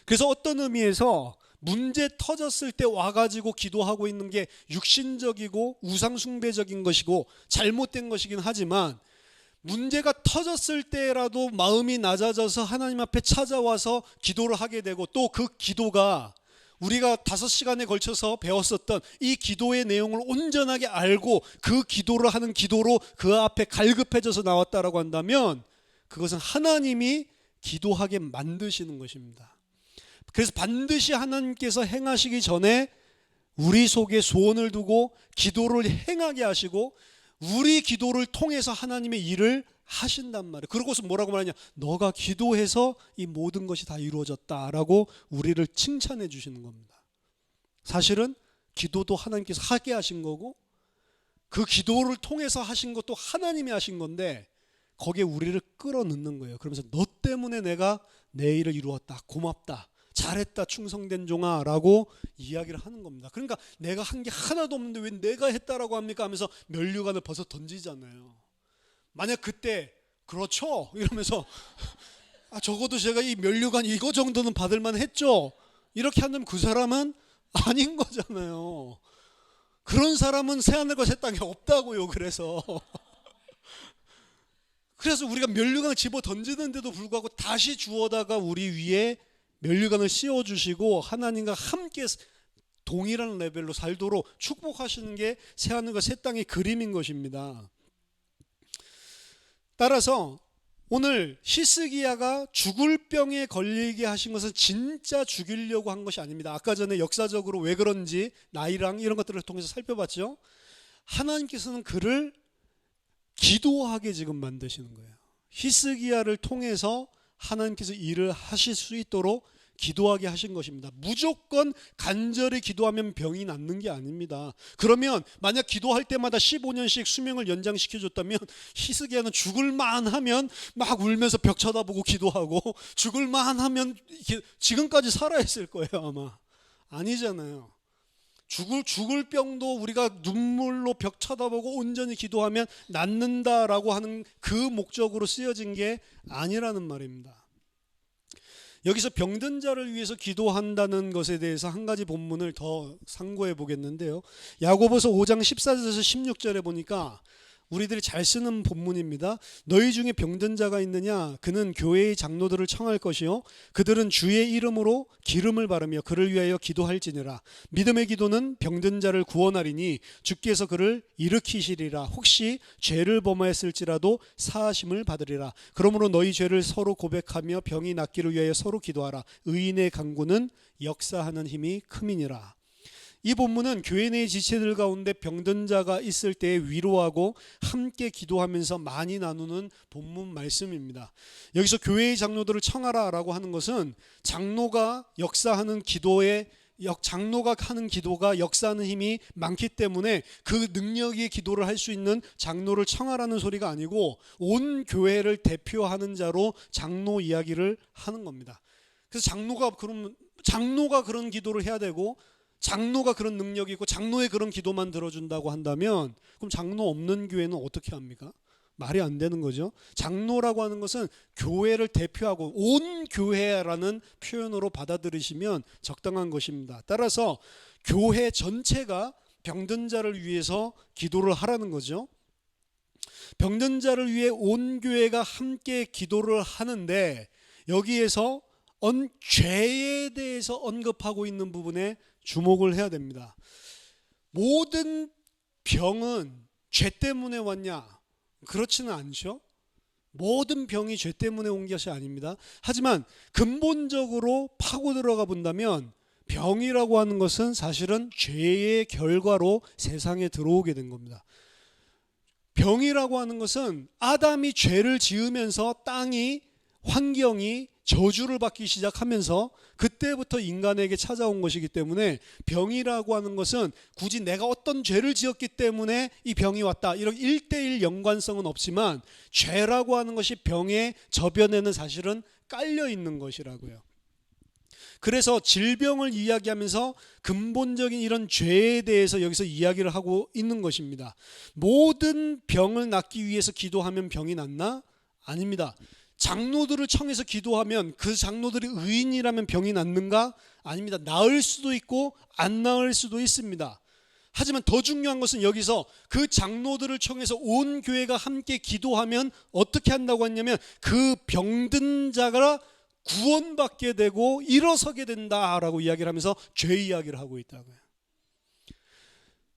그래서 어떤 의미에서 문제 터졌을 때 와가지고 기도하고 있는 게 육신적이고 우상숭배적인 것이고 잘못된 것이긴 하지만, 문제가 터졌을 때라도 마음이 낮아져서 하나님 앞에 찾아와서 기도를 하게 되고, 또 그 기도가 우리가 5시간에 걸쳐서 배웠었던 이 기도의 내용을 온전하게 알고 그 기도를 하는 기도로 그 앞에 갈급해져서 나왔다라고 한다면, 그것은 하나님이 기도하게 만드시는 것입니다. 그래서 반드시 하나님께서 행하시기 전에 우리 속에 소원을 두고 기도를 행하게 하시고, 우리 기도를 통해서 하나님의 일을 하신단 말이에요. 그러고서 뭐라고 말하냐? 너가 기도해서 이 모든 것이 다 이루어졌다라고 우리를 칭찬해 주시는 겁니다. 사실은 기도도 하나님께서 하게 하신 거고, 그 기도를 통해서 하신 것도 하나님이 하신 건데, 거기에 우리를 끌어넣는 거예요. 그러면서 너 때문에 내가 내 일을 이루었다, 고맙다, 잘했다, 충성된 종아 라고 이야기를 하는 겁니다. 그러니까 내가 한 게 하나도 없는데 왜 내가 했다라고 합니까 하면서 면류관을 벗어 던지잖아요. 만약 그때 그렇죠 이러면서 적어도 제가 이 면류관 이거 정도는 받을 만 했죠, 이렇게 한다면 그 사람은 아닌 거잖아요. 그런 사람은 새하늘과 새 땅에 없다고요. 그래서 우리가 면류관을 집어 던지는데도 불구하고 다시 주워다가 우리 위에 면류관을 씌워주시고 하나님과 함께 동일한 레벨로 살도록 축복하시는 게 새하늘과 새 땅의 그림인 것입니다. 따라서 오늘 히스기야가 죽을 병에 걸리게 하신 것은 진짜 죽이려고 한 것이 아닙니다. 아까 전에 역사적으로 왜 그런지 나이랑 이런 것들을 통해서 살펴봤죠. 하나님께서는 그를 기도하게 지금 만드시는 거예요. 히스기야를 통해서 하나님께서 일을 하실 수 있도록 기도하게 하신 것입니다. 무조건 간절히 기도하면 병이 낫는 게 아닙니다. 그러면 만약 기도할 때마다 15년씩 수명을 연장시켜줬다면 히스기야는 죽을만 하면 막 울면서 벽 쳐다보고 기도하고, 죽을만 하면 지금까지 살아있을 거예요 아마. 아니잖아요. 죽을 병도 우리가 눈물로 벽 쳐다보고 온전히 기도하면 낫는다라고 하는 그 목적으로 쓰여진 게 아니라는 말입니다. 여기서 병든 자를 위해서 기도한다는 것에 대해서 한 가지 본문을 더 상고해 보겠는데요. 야고보서 5장 14절에서 16절에 보니까 우리들이 잘 쓰는 본문입니다. 너희 중에 병든 자가 있느냐? 그는 교회의 장로들을 청할 것이요 그들은 주의 이름으로 기름을 바르며 그를 위하여 기도할지니라. 믿음의 기도는 병든 자를 구원하리니 주께서 그를 일으키시리라. 혹시 죄를 범하였을지라도 사하심을 받으리라. 그러므로 너희 죄를 서로 고백하며 병이 낫기를 위하여 서로 기도하라. 의인의 간구는 역사하는 힘이 큼이니라. 이 본문은 교회 내 지체들 가운데 병든 자가 있을 때 위로하고 함께 기도하면서 많이 나누는 본문 말씀입니다. 여기서 교회의 장로들을 청하라라고 하는 것은 장로가 역사하는 기도가 역사하는 힘이 많기 때문에 그 능력의 기도를 할 수 있는 장로를 청하라는 소리가 아니고 온 교회를 대표하는 자로 장로 이야기를 하는 겁니다. 그래서 장로가 그런 기도를 해야 되고 장로가 그런 능력이 있고 장로의 그런 기도만 들어준다고 한다면 그럼 장로 없는 교회는 어떻게 합니까? 말이 안 되는 거죠. 장로라고 하는 것은 교회를 대표하고 온 교회라는 표현으로 받아들이시면 적당한 것입니다. 따라서 교회 전체가 병든 자를 위해서 기도를 하라는 거죠. 병든 자를 위해 온 교회가 함께 기도를 하는데 여기에서 죄에 대해서 언급하고 있는 부분에 주목을 해야 됩니다. 모든 병은 죄 때문에 왔냐? 그렇지는 않죠. 모든 병이 죄 때문에 온 것이 아닙니다. 하지만 근본적으로 파고 들어가 본다면 병이라고 하는 것은 사실은 죄의 결과로 세상에 들어오게 된 겁니다. 병이라고 하는 것은 아담이 죄를 지으면서 환경이 저주를 받기 시작하면서 그때부터 인간에게 찾아온 것이기 때문에 병이라고 하는 것은 굳이 내가 어떤 죄를 지었기 때문에 이 병이 왔다 이런 1:1 연관성은 없지만 죄라고 하는 것이 병의 저변에는 사실은 깔려 있는 것이라고요. 그래서 질병을 이야기하면서 근본적인 이런 죄에 대해서 여기서 이야기를 하고 있는 것입니다. 모든 병을 낫기 위해서 기도하면 병이 낫나? 아닙니다. 장로들을 청해서 기도하면 그 장로들이 의인이라면 병이 낫는가? 아닙니다. 나을 수도 있고 안 나을 수도 있습니다. 하지만 더 중요한 것은 여기서 그 장로들을 청해서 온 교회가 함께 기도하면 어떻게 한다고 했냐면 그 병든 자가 구원받게 되고 일어서게 된다라고 이야기를 하면서 죄 이야기를 하고 있다고요.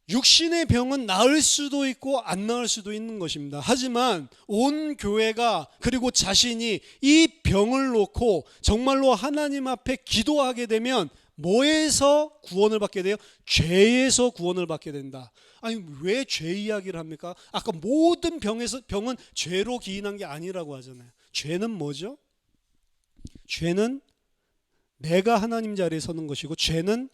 육신의 병은 나을 수도 있고 안 나을 수도 있는 것입니다. 하지만 온 교회가 그리고 자신이 이 병을 놓고 정말로 하나님 앞에 기도하게 되면 뭐에서 구원을 받게 돼요? 죄에서 구원을 받게 된다. 아니 왜 죄 이야기를 합니까? 아까 모든 병은 죄로 기인한 게 아니라고 하잖아요. 죄는 뭐죠? 죄는 내가 하나님 자리에 서는 것이고 죄는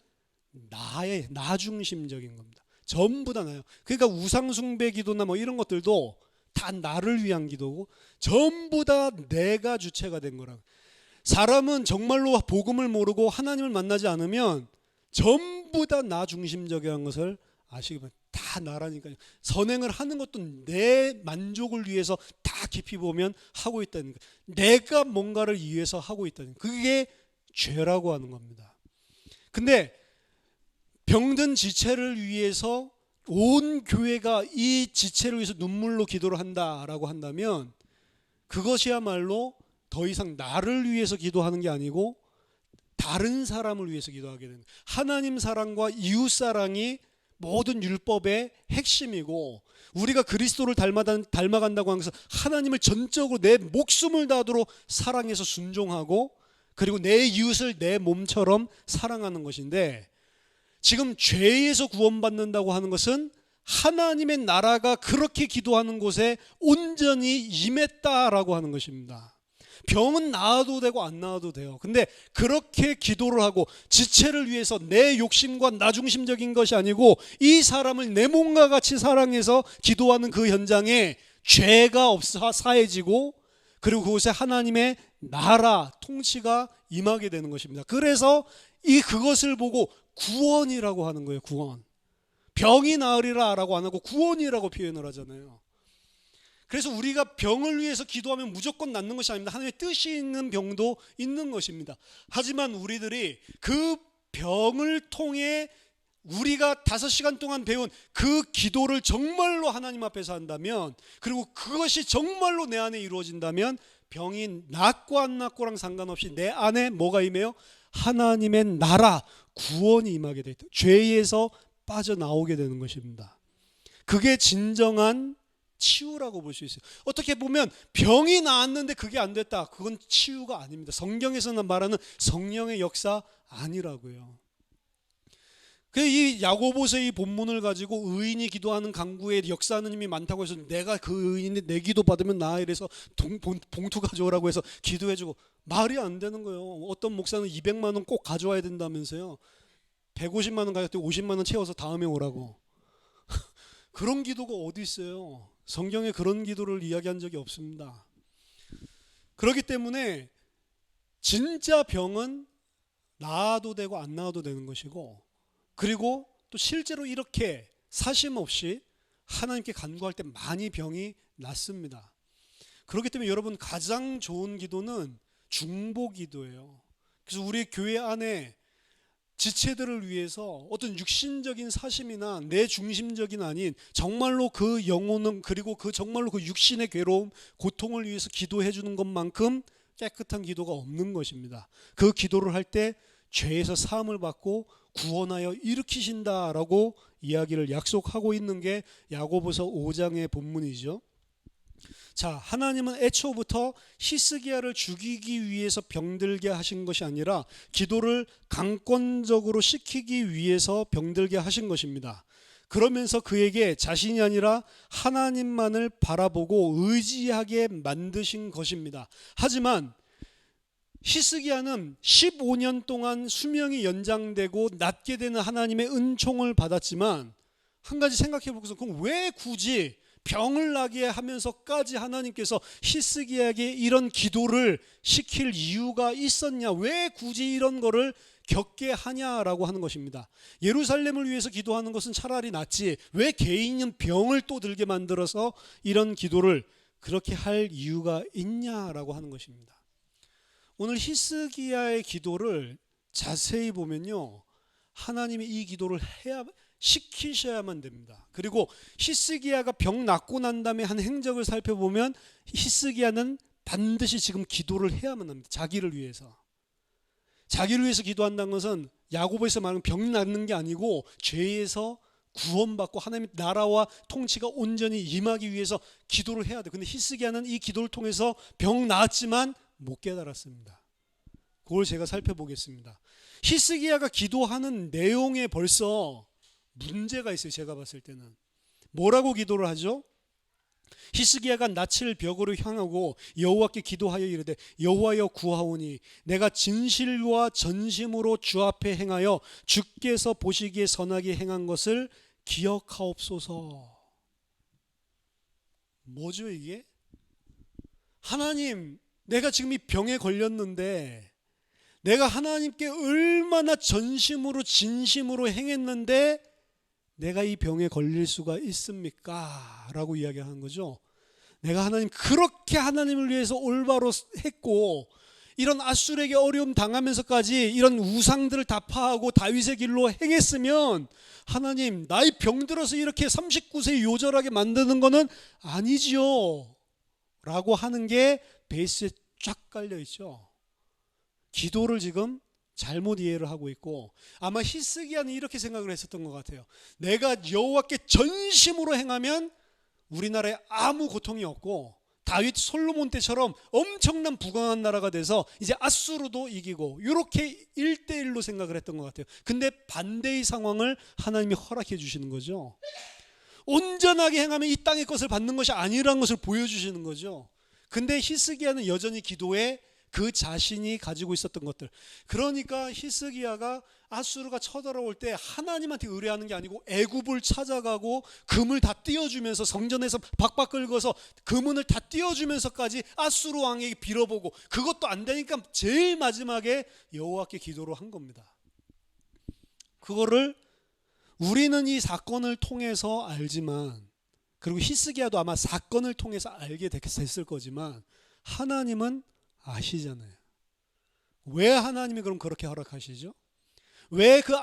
나 중심적인 겁니다. 전부 다 나요. 그러니까 우상숭배 기도나 이런 것들도 다 나를 위한 기도고 전부 다 내가 주체가 된 거라고. 사람은 정말로 복음을 모르고 하나님을 만나지 않으면 전부 다 나 중심적인 것을 아시기 바랍니다. 다 나라니까요. 선행을 하는 것도 내 만족을 위해서 다 깊이 보면 하고 있다는 거예요. 내가 뭔가를 위해서 하고 있다는 거예요. 그게 죄라고 하는 겁니다. 근데 병든 지체를 위해서 온 교회가 이 지체를 위해서 눈물로 기도를 한다라고 한다면 그것이야말로 더 이상 나를 위해서 기도하는 게 아니고 다른 사람을 위해서 기도하게 되는 거예요. 하나님 사랑과 이웃 사랑이 모든 율법의 핵심이고 우리가 그리스도를 닮아간다고 하면서 하나님을 전적으로 내 목숨을 다하도록 사랑해서 순종하고 그리고 내 이웃을 내 몸처럼 사랑하는 것인데 지금 죄에서 구원받는다고 하는 것은 하나님의 나라가 그렇게 기도하는 곳에 온전히 임했다라고 하는 것입니다. 병은 나아도 되고 안 나아도 돼요. 근데 그렇게 기도를 하고 지체를 위해서 내 욕심과 나 중심적인 것이 아니고 이 사람을 내 몸과 같이 사랑해서 기도하는 그 현장에 죄가 없어 사해지고 그리고 그곳에 하나님의 나라 통치가 임하게 되는 것입니다. 그래서 그것을 보고 구원이라고 하는 거예요. 구원. 병이 나으리라 라고 안 하고 구원이라고 표현을 하잖아요. 그래서 우리가 병을 위해서 기도하면 무조건 낫는 것이 아닙니다. 하나님의 뜻이 있는 병도 있는 것입니다. 하지만 우리들이 그 병을 통해 우리가 5시간 동안 배운 그 기도를 정말로 하나님 앞에서 한다면, 그리고 그것이 정말로 내 안에 이루어진다면 병이 낫고 안 낫고랑 상관없이 내 안에 뭐가 임해요? 하나님의 나라, 구원이 임하게 돼 있다. 죄에서 빠져나오게 되는 것입니다. 그게 진정한 치유라고 볼 수 있어요. 어떻게 보면 병이 나았는데 그게 안 됐다, 그건 치유가 아닙니다. 성경에서는 말하는 성령의 역사 아니라고요. 이 야고보서 이 본문을 가지고 의인이 기도하는 강구에 역사하는 힘이 많다고 해서 내가 그 의인이 내 기도 받으면 나 이래서 봉투 가져오라고 해서 기도해주고, 말이 안 되는 거예요. 어떤 목사는 200만 원 꼭 가져와야 된다면서요. 150만 원 가졌더니 50만 원 채워서 다음에 오라고. 그런 기도가 어디 있어요? 성경에 그런 기도를 이야기한 적이 없습니다. 그렇기 때문에 진짜 병은 나아도 되고 안 나아도 되는 것이고, 그리고 또 실제로 이렇게 사심 없이 하나님께 간구할 때 많이 병이 낫습니다. 그렇기 때문에 여러분, 가장 좋은 기도는 중보 기도예요. 그래서 우리 교회 안에 지체들을 위해서 어떤 육신적인 사심이나 내 중심적인 아닌 정말로 그 영혼은, 그리고 그 정말로 그 육신의 괴로움, 고통을 위해서 기도해 주는 것만큼 깨끗한 기도가 없는 것입니다. 그 기도를 할 때 죄에서 사함을 받고 구원하여 일으키신다라고 이야기를 약속하고 있는 게 야고보서 5장의 본문이죠. 자, 하나님은 애초부터 히스기야를 죽이기 위해서 병들게 하신 것이 아니라 기도를 강권적으로 시키기 위해서 병들게 하신 것입니다. 그러면서 그에게 자신이 아니라 하나님만을 바라보고 의지하게 만드신 것입니다. 하지만 히스기야는 15년 동안 수명이 연장되고 낫게 되는 하나님의 은총을 받았지만, 한 가지 생각해 보고서, 그럼 왜 굳이 병을 나게 하면서까지 하나님께서 히스기야에게 이런 기도를 시킬 이유가 있었냐, 왜 굳이 이런 거를 겪게 하냐라고 하는 것입니다. 예루살렘을 위해서 기도하는 것은 차라리 낫지, 왜 개인은 병을 또 들게 만들어서 이런 기도를 그렇게 할 이유가 있냐라고 하는 것입니다. 오늘 히스기야의 기도를 자세히 보면요, 하나님이 이 기도를 시키셔야만 됩니다. 그리고 히스기야가 병 낫고 난 다음에 한 행적을 살펴보면 히스기야는 반드시 지금 기도를 해야만 합니다. 자기를 위해서. 자기를 위해서 기도한다는 것은 야고보에서 말하는 병 낫는 게 아니고 죄에서 구원받고 하나님의 나라와 통치가 온전히 임하기 위해서 기도를 해야 돼요. 근데 히스기야는 이 기도를 통해서 병 나았지만 못 깨달았습니다. 그걸 제가 살펴보겠습니다. 히스기야가 기도하는 내용에 벌써 문제가 있어요. 제가 봤을 때는. 뭐라고 기도를 하죠? 히스기야가 낯을 벽으로 향하고 여호와께 기도하여 이르되, 여호와여 구하오니 내가 진실과 전심으로 주 앞에 행하여 주께서 보시기에 선하게 행한 것을 기억하옵소서. 뭐죠 이게? 하나님, 내가 지금 이 병에 걸렸는데 내가 하나님께 얼마나 전심으로 진심으로 행했는데 내가 이 병에 걸릴 수가 있습니까? 라고 이야기하는 거죠. 내가 그렇게 하나님을 위해서 올바로 했고, 이런 앗술에게 어려움 당하면서까지 이런 우상들을 다 파하고 다윗의 길로 행했으면 하나님, 나이 병들어서 이렇게 39세 요절하게 만드는 거는 아니지요 라고 하는 게 베이스에 쫙 깔려 있죠. 기도를 지금 잘못 이해를 하고 있고, 아마 히스기야는 이렇게 생각을 했었던 것 같아요. 내가 여호와께 전심으로 행하면 우리나라에 아무 고통이 없고 다윗 솔로몬 때처럼 엄청난 부강한 나라가 돼서 이제 앗수르도 이기고, 이렇게 1대1로 생각을 했던 것 같아요. 근데 반대의 상황을 하나님이 허락해 주시는 거죠. 온전하게 행하면 이 땅의 것을 받는 것이 아니라는 것을 보여주시는 거죠. 근데 히스기야는 여전히 기도에 그 자신이 가지고 있었던 것들, 그러니까 히스기야가 아수르가 쳐들어올 때 하나님한테 의뢰하는 게 아니고 애굽을 찾아가고 금을 다 띄워주면서 성전에서 박박 긁어서 금은을 다 띄워주면서까지 아수르 왕에게 빌어보고, 그것도 안 되니까 제일 마지막에 여호와께 기도를 한 겁니다. 그거를 우리는 이 사건을 통해서 알지만, 그리고 히스기야도 아마 사건을 통해서 알게 됐을 거지만, 하나님은 아시잖아요. 왜 하나님이 그럼 그렇게 허락하시죠? 왜 그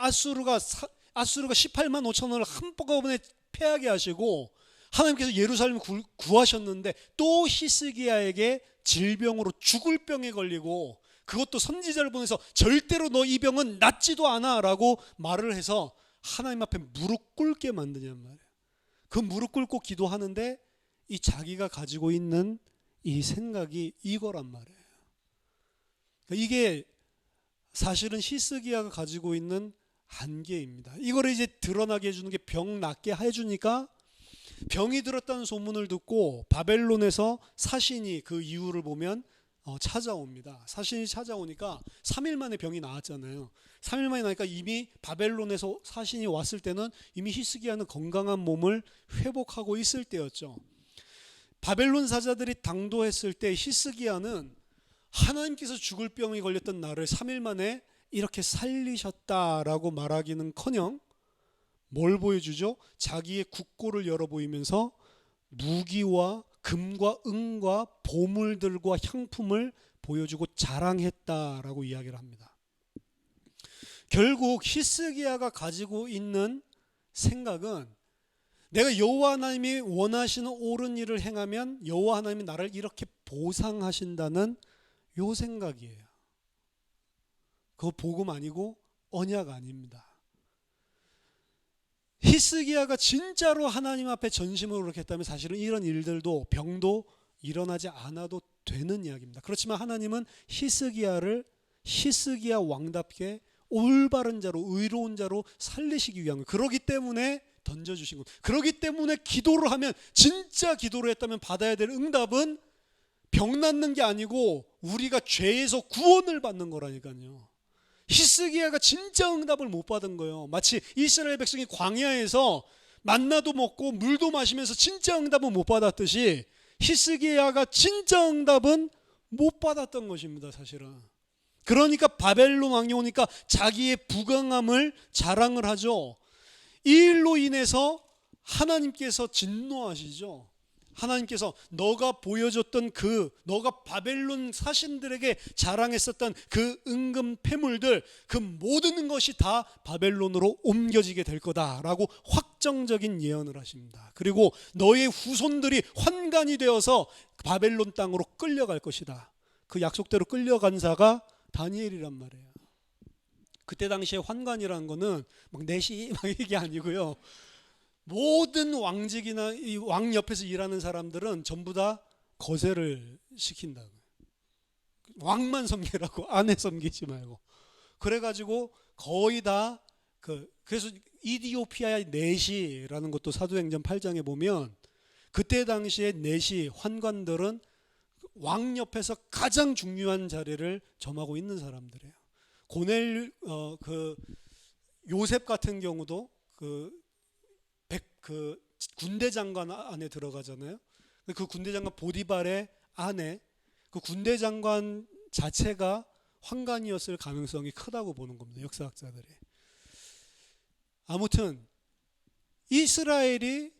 아수르가 18만 5천을 한꺼번에 패하게 하시고 하나님께서 예루살렘을 구하셨는데 또 히스기야에게 질병으로 죽을 병에 걸리고 그것도 선지자를 보내서 절대로 너 이 병은 낫지도 않아 라고 말을 해서 하나님 앞에 무릎 꿇게 만드냔 말이에요. 그 무릎 꿇고 기도하는데 이 자기가 가지고 있는 이 생각이 이거란 말이에요. 이게 사실은 히스기야가 가지고 있는 한계입니다. 이거를 이제 드러나게 해주는 게 병 낫게 해주니까 병이 들었다는 소문을 듣고 바벨론에서 사신이 그 이유를 보면 찾아옵니다. 사신이 찾아오니까 3일 만에 병이 나았잖아요. 3일 만에 나니까 이미 바벨론에서 사신이 왔을 때는 이미 히스기야는 건강한 몸을 회복하고 있을 때였죠. 바벨론 사자들이 당도했을 때 히스기야는 하나님께서 죽을 병이 걸렸던 나를 3일 만에 이렇게 살리셨다라고 말하기는커녕 뭘 보여주죠? 자기의 국고를 열어 보이면서 무기와 금과 은과 보물들과 향품을 보여주고 자랑했다라고 이야기를 합니다. 결국 히스기야가 가지고 있는 생각은 내가 여호와 하나님이 원하시는 옳은 일을 행하면 여호와 하나님이 나를 이렇게 보상하신다는 요 생각이에요. 그거 복음 아니고 언약 아닙니다. 히스기야가 진짜로 하나님 앞에 전심으로 그렇게 했다면 사실은 이런 일들도 병도 일어나지 않아도 되는 이야기입니다. 그렇지만 하나님은 히스기야 왕답게 올바른 자로 의로운 자로 살리시기 위한 거예요. 그러기 때문에 던져주신 거예요. 그러기 때문에 기도를 하면 진짜 기도를 했다면 받아야 될 응답은 병 낫는 게 아니고 우리가 죄에서 구원을 받는 거라니까요. 히스기야가 진짜 응답을 못 받은 거예요. 마치 이스라엘 백성이 광야에서 만나도 먹고 물도 마시면서 진짜 응답은 못 받았듯이 히스기야가 진짜 응답은 못 받았던 것입니다. 사실은. 그러니까 바벨론 왕이 오니까 자기의 부강함을 자랑을 하죠. 이 일로 인해서 하나님께서 진노하시죠. 하나님께서 너가 보여줬던 너가 바벨론 사신들에게 자랑했었던 그 은금 패물들 그 모든 것이 다 바벨론으로 옮겨지게 될 거다라고 확정적인 예언을 하십니다. 그리고 너의 후손들이 환관이 되어서 바벨론 땅으로 끌려갈 것이다. 그 약속대로 끌려간 자가 다니엘이란 말이에요. 그때 당시에 환관이라는 거는 막 내시 막 이게 아니고요. 모든 왕직이나 이 왕 옆에서 일하는 사람들은 전부 다 거세를 시킨다고. 왕만 섬기라고, 아내 섬기지 말고. 그래가지고 거의 다 그래서 이디오피아의 내시라는 것도 사도행전 8장에 보면 그때 당시에 내시 환관들은 왕 옆에서 가장 중요한 자리를 점하고 있는 사람들이에요. 요셉 같은 경우도 그 군대 장관 안에 들어가잖아요. 그 군대 장관 보디발의 아내, 그 군대 장관 자체가 환관이었을 가능성이 크다고 보는 겁니다. 역사학자들이. 아무튼 이스라엘이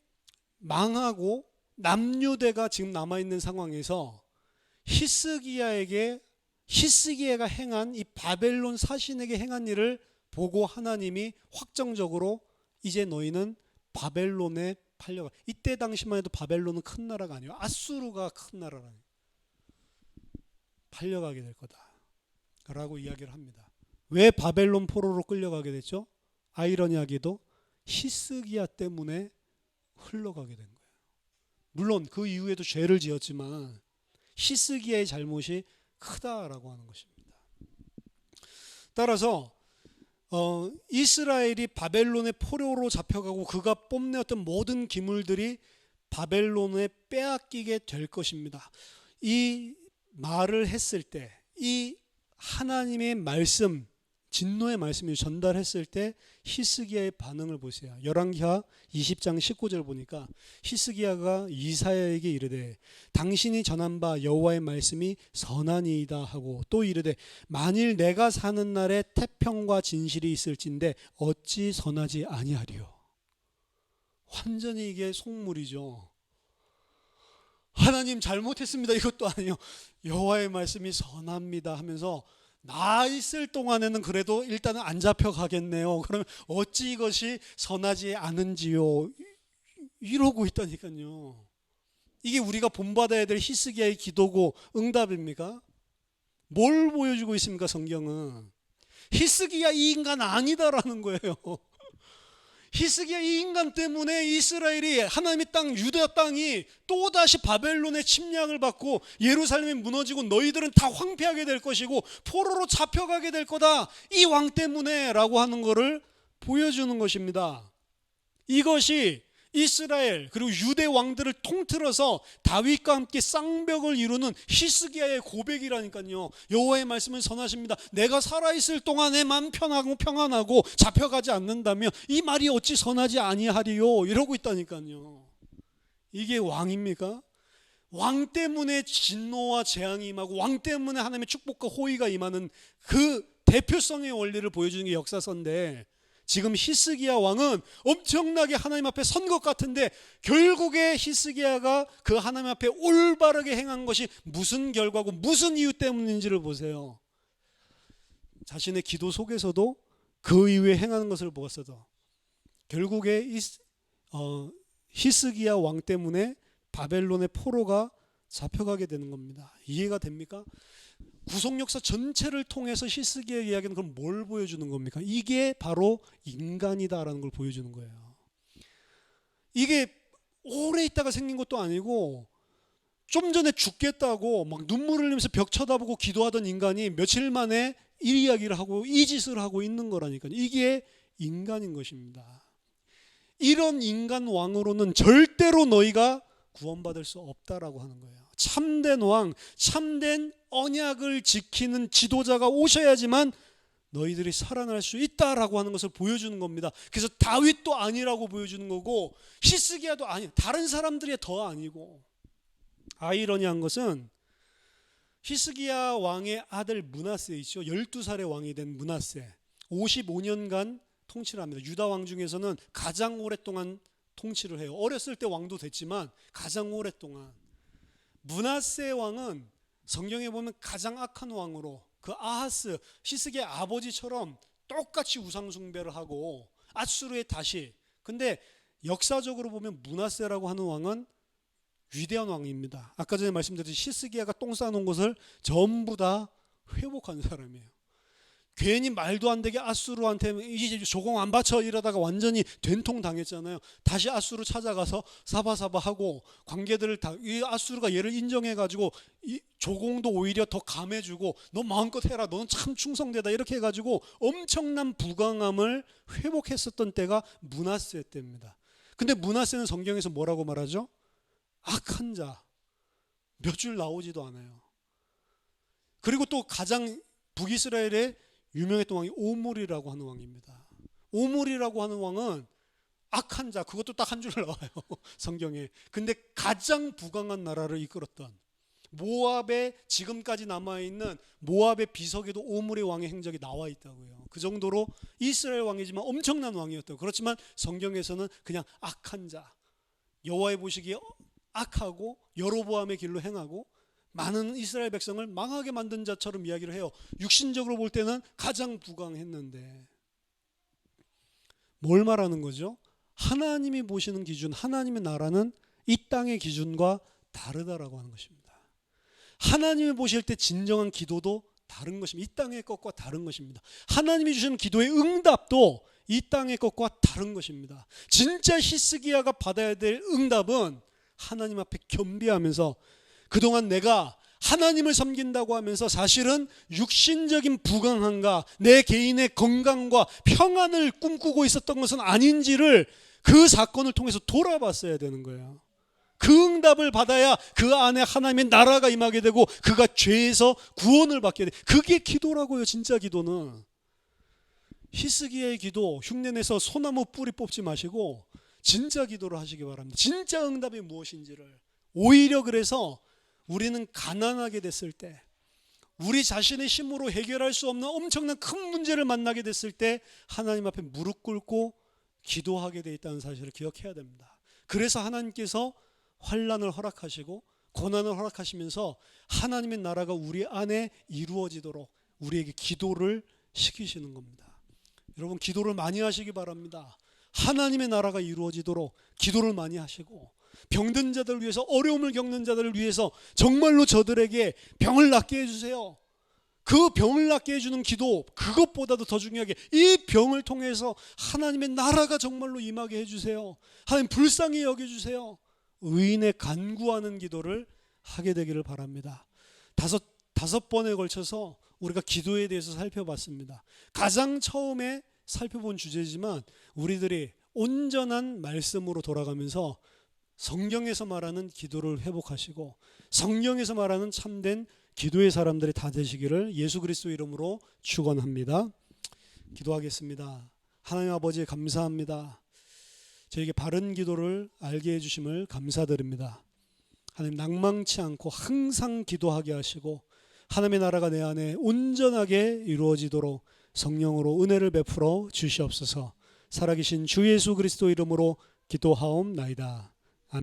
망하고 남유대가 지금 남아있는 상황에서 히스기야가 행한 이 바벨론 사신에게 행한 일을 보고 하나님이 확정적으로 이제 너희는 바벨론에 팔려가. 이때 당시만 해도 바벨론은 큰 나라가 아니에요. 아수르가 큰 나라라. 팔려가게 될 거다라고 이야기를 합니다. 왜 바벨론 포로로 끌려가게 됐죠? 아이러니하게도 히스기야 때문에 흘러가게 된 거예요. 물론 그 이후에도 죄를 지었지만 히스기야의 잘못이 크다라고 하는 것입니다. 따라서 이스라엘이 바벨론의 포로로 잡혀가고 그가 뽐내었던 모든 기물들이 바벨론에 빼앗기게 될 것입니다. 이 말을 했을 때, 이 하나님의 말씀, 진노의 말씀을 전달했을 때 히스기야의 반응을 보세요. 열왕기하 20장 19절 보니까 히스기야가 이사야에게 이르되 당신이 전한 바 여호와의 말씀이 선하니이다 하고 또 이르되 만일 내가 사는 날에 태평과 진실이 있을진데 어찌 선하지 아니하리요. 완전히 이게 속물이죠. 하나님 잘못했습니다 이것도 아니요. 여호와의 말씀이 선합니다 하면서 나 있을 동안에는 그래도 일단은 안 잡혀가겠네요. 그러면 어찌 이것이 선하지 않은지요. 이러고 있다니까요. 이게 우리가 본받아야 될 히스기야의 기도고 응답입니까? 뭘 보여주고 있습니까? 성경은 히스기야 이 인간 아니다라는 거예요. 히스기야 이 인간 때문에 이스라엘이, 하나님의 땅 유다 땅이 또다시 바벨론의 침략을 받고 예루살렘이 무너지고 너희들은 다 황폐하게 될 것이고 포로로 잡혀가게 될 거다, 이 왕 때문에 라고 하는 것을 보여주는 것입니다. 이것이 이스라엘 그리고 유대 왕들을 통틀어서 다윗과 함께 쌍벽을 이루는 히스기야의 고백이라니까요. 여호와의 말씀은 선하십니다. 내가 살아있을 동안에만 편하고 평안하고 잡혀가지 않는다면 이 말이 어찌 선하지 아니하리요, 이러고 있다니까요. 이게 왕입니까? 왕 때문에 진노와 재앙이 임하고 왕 때문에 하나님의 축복과 호의가 임하는 그 대표성의 원리를 보여주는 게 역사서인데, 지금 히스기야 왕은 엄청나게 하나님 앞에 선 것 같은데 결국에 히스기야가 그 하나님 앞에 올바르게 행한 것이 무슨 결과고 무슨 이유 때문인지를 보세요. 자신의 기도 속에서도 그 이후에 행하는 것을 보았어도 결국에 히스기야 왕 때문에 바벨론의 포로가 잡혀가게 되는 겁니다. 이해가 됩니까? 구속 역사 전체를 통해서 히스기야의 이야기는 그럼 뭘 보여주는 겁니까? 이게 바로 인간이다라는 걸 보여주는 거예요. 이게 오래 있다가 생긴 것도 아니고 좀 전에 죽겠다고 막 눈물을 흘리면서 벽 쳐다보고 기도하던 인간이 며칠 만에 이 이야기를 하고 이 짓을 하고 있는 거라니까요. 이게 인간인 것입니다. 이런 인간 왕으로는 절대로 너희가 구원받을 수 없다라고 하는 거예요. 참된 왕, 참된 언약을 지키는 지도자가 오셔야지만 너희들이 살아날 수 있다라고 하는 것을 보여주는 겁니다. 그래서 다윗도 아니라고 보여주는 거고 히스기야도 아니, 다른 사람들이 더 아니고. 아이러니한 것은 히스기야 왕의 아들 므낫세 있죠. 12살의 왕이 된 므낫세, 55년간 통치를 합니다. 유다 왕 중에서는 가장 오랫동안 통치를 해요. 어렸을 때 왕도 됐지만 가장 오랫동안. 므낫세 왕은 성경에 보면 가장 악한 왕으로, 그 아하스 히스기야 아버지처럼 똑같이 우상 숭배를 하고 앗수르의 다시. 근데 역사적으로 보면 므낫세라고 하는 왕은 위대한 왕입니다. 아까 전에 말씀드렸듯이 히스기야가 똥 싸놓은 것을 전부 다 회복한 사람이에요. 괜히 말도 안 되게 앗수르한테 이제 조공 안 바쳐 이러다가 완전히 된통 당했잖아요. 다시 앗수르 찾아가서 사바사바하고 관계들을 다, 이 앗수르가 얘를 인정해가지고 이 조공도 오히려 더 감해주고 너 마음껏 해라, 너는 참 충성되다, 이렇게 해가지고 엄청난 부강함을 회복했었던 때가 므낫세 때입니다. 근데 므낫세는 성경에서 뭐라고 말하죠? 악한 자. 몇 줄 나오지도 않아요. 그리고 또 가장 북이스라엘의 유명했던 왕이 오므리라고 하는 왕입니다. 오므리라고 하는 왕은 악한 자, 그것도 딱 한 줄 나와요. 성경에. 근데 가장 부강한 나라를 이끌었던, 모압에 지금까지 남아있는 모압의 비석에도 오므리 왕의 행적이 나와 있다고요. 그 정도로 이스라엘 왕이지만 엄청난 왕이었다고. 그렇지만 성경에서는 그냥 악한 자, 여호와의 보시기에 악하고 여로보암의 길로 행하고 많은 이스라엘 백성을 망하게 만든 자처럼 이야기를 해요. 육신적으로 볼 때는 가장 부강했는데. 뭘 말하는 거죠? 하나님이 보시는 기준, 하나님의 나라는 이 땅의 기준과 다르다라고 하는 것입니다. 하나님이 보실 때 진정한 기도도 다른 것입니다. 이 땅의 것과 다른 것입니다. 하나님이 주시는 기도의 응답도 이 땅의 것과 다른 것입니다. 진짜 히스기야가 받아야 될 응답은 하나님 앞에 겸비하면서, 그동안 내가 하나님을 섬긴다고 하면서 사실은 육신적인 부강함과 내 개인의 건강과 평안을 꿈꾸고 있었던 것은 아닌지를 그 사건을 통해서 돌아봤어야 되는 거예요. 그 응답을 받아야 그 안에 하나님의 나라가 임하게 되고 그가 죄에서 구원을 받게 돼. 그게 기도라고요. 진짜 기도는. 히스기야의 기도 흉내내서 소나무 뿌리 뽑지 마시고 진짜 기도를 하시기 바랍니다. 진짜 응답이 무엇인지를. 오히려 그래서 우리는 가난하게 됐을 때, 우리 자신의 힘으로 해결할 수 없는 엄청난 큰 문제를 만나게 됐을 때 하나님 앞에 무릎 꿇고 기도하게 돼 있다는 사실을 기억해야 됩니다. 그래서 하나님께서 환난을 허락하시고 고난을 허락하시면서 하나님의 나라가 우리 안에 이루어지도록, 우리에게 기도를 시키시는 겁니다. 여러분, 기도를 많이 하시기 바랍니다. 하나님의 나라가 이루어지도록 기도를 많이 하시고, 병든 자들을 위해서, 어려움을 겪는 자들을 위해서 정말로 저들에게 병을 낫게 해주세요. 그 병을 낫게 해주는 기도, 그것보다도 더 중요하게 이 병을 통해서 하나님의 나라가 정말로 임하게 해주세요. 하나님 불쌍히 여겨주세요. 의인의 간구하는 기도를 하게 되기를 바랍니다. 다섯 번에 걸쳐서 우리가 기도에 대해서 살펴봤습니다. 가장 처음에 살펴본 주제지만 우리들이 온전한 말씀으로 돌아가면서 성경에서 말하는 기도를 회복하시고 성경에서 말하는 참된 기도의 사람들이 다 되시기를 예수 그리스도 이름으로 축원합니다. 기도하겠습니다. 하나님 아버지, 감사합니다. 저에게 바른 기도를 알게 해주심을 감사드립니다. 하나님, 낭망치 않고 항상 기도하게 하시고 하나님의 나라가 내 안에 온전하게 이루어지도록 성령으로 은혜를 베풀어 주시옵소서. 살아계신 주 예수 그리스도 이름으로 기도하옵나이다.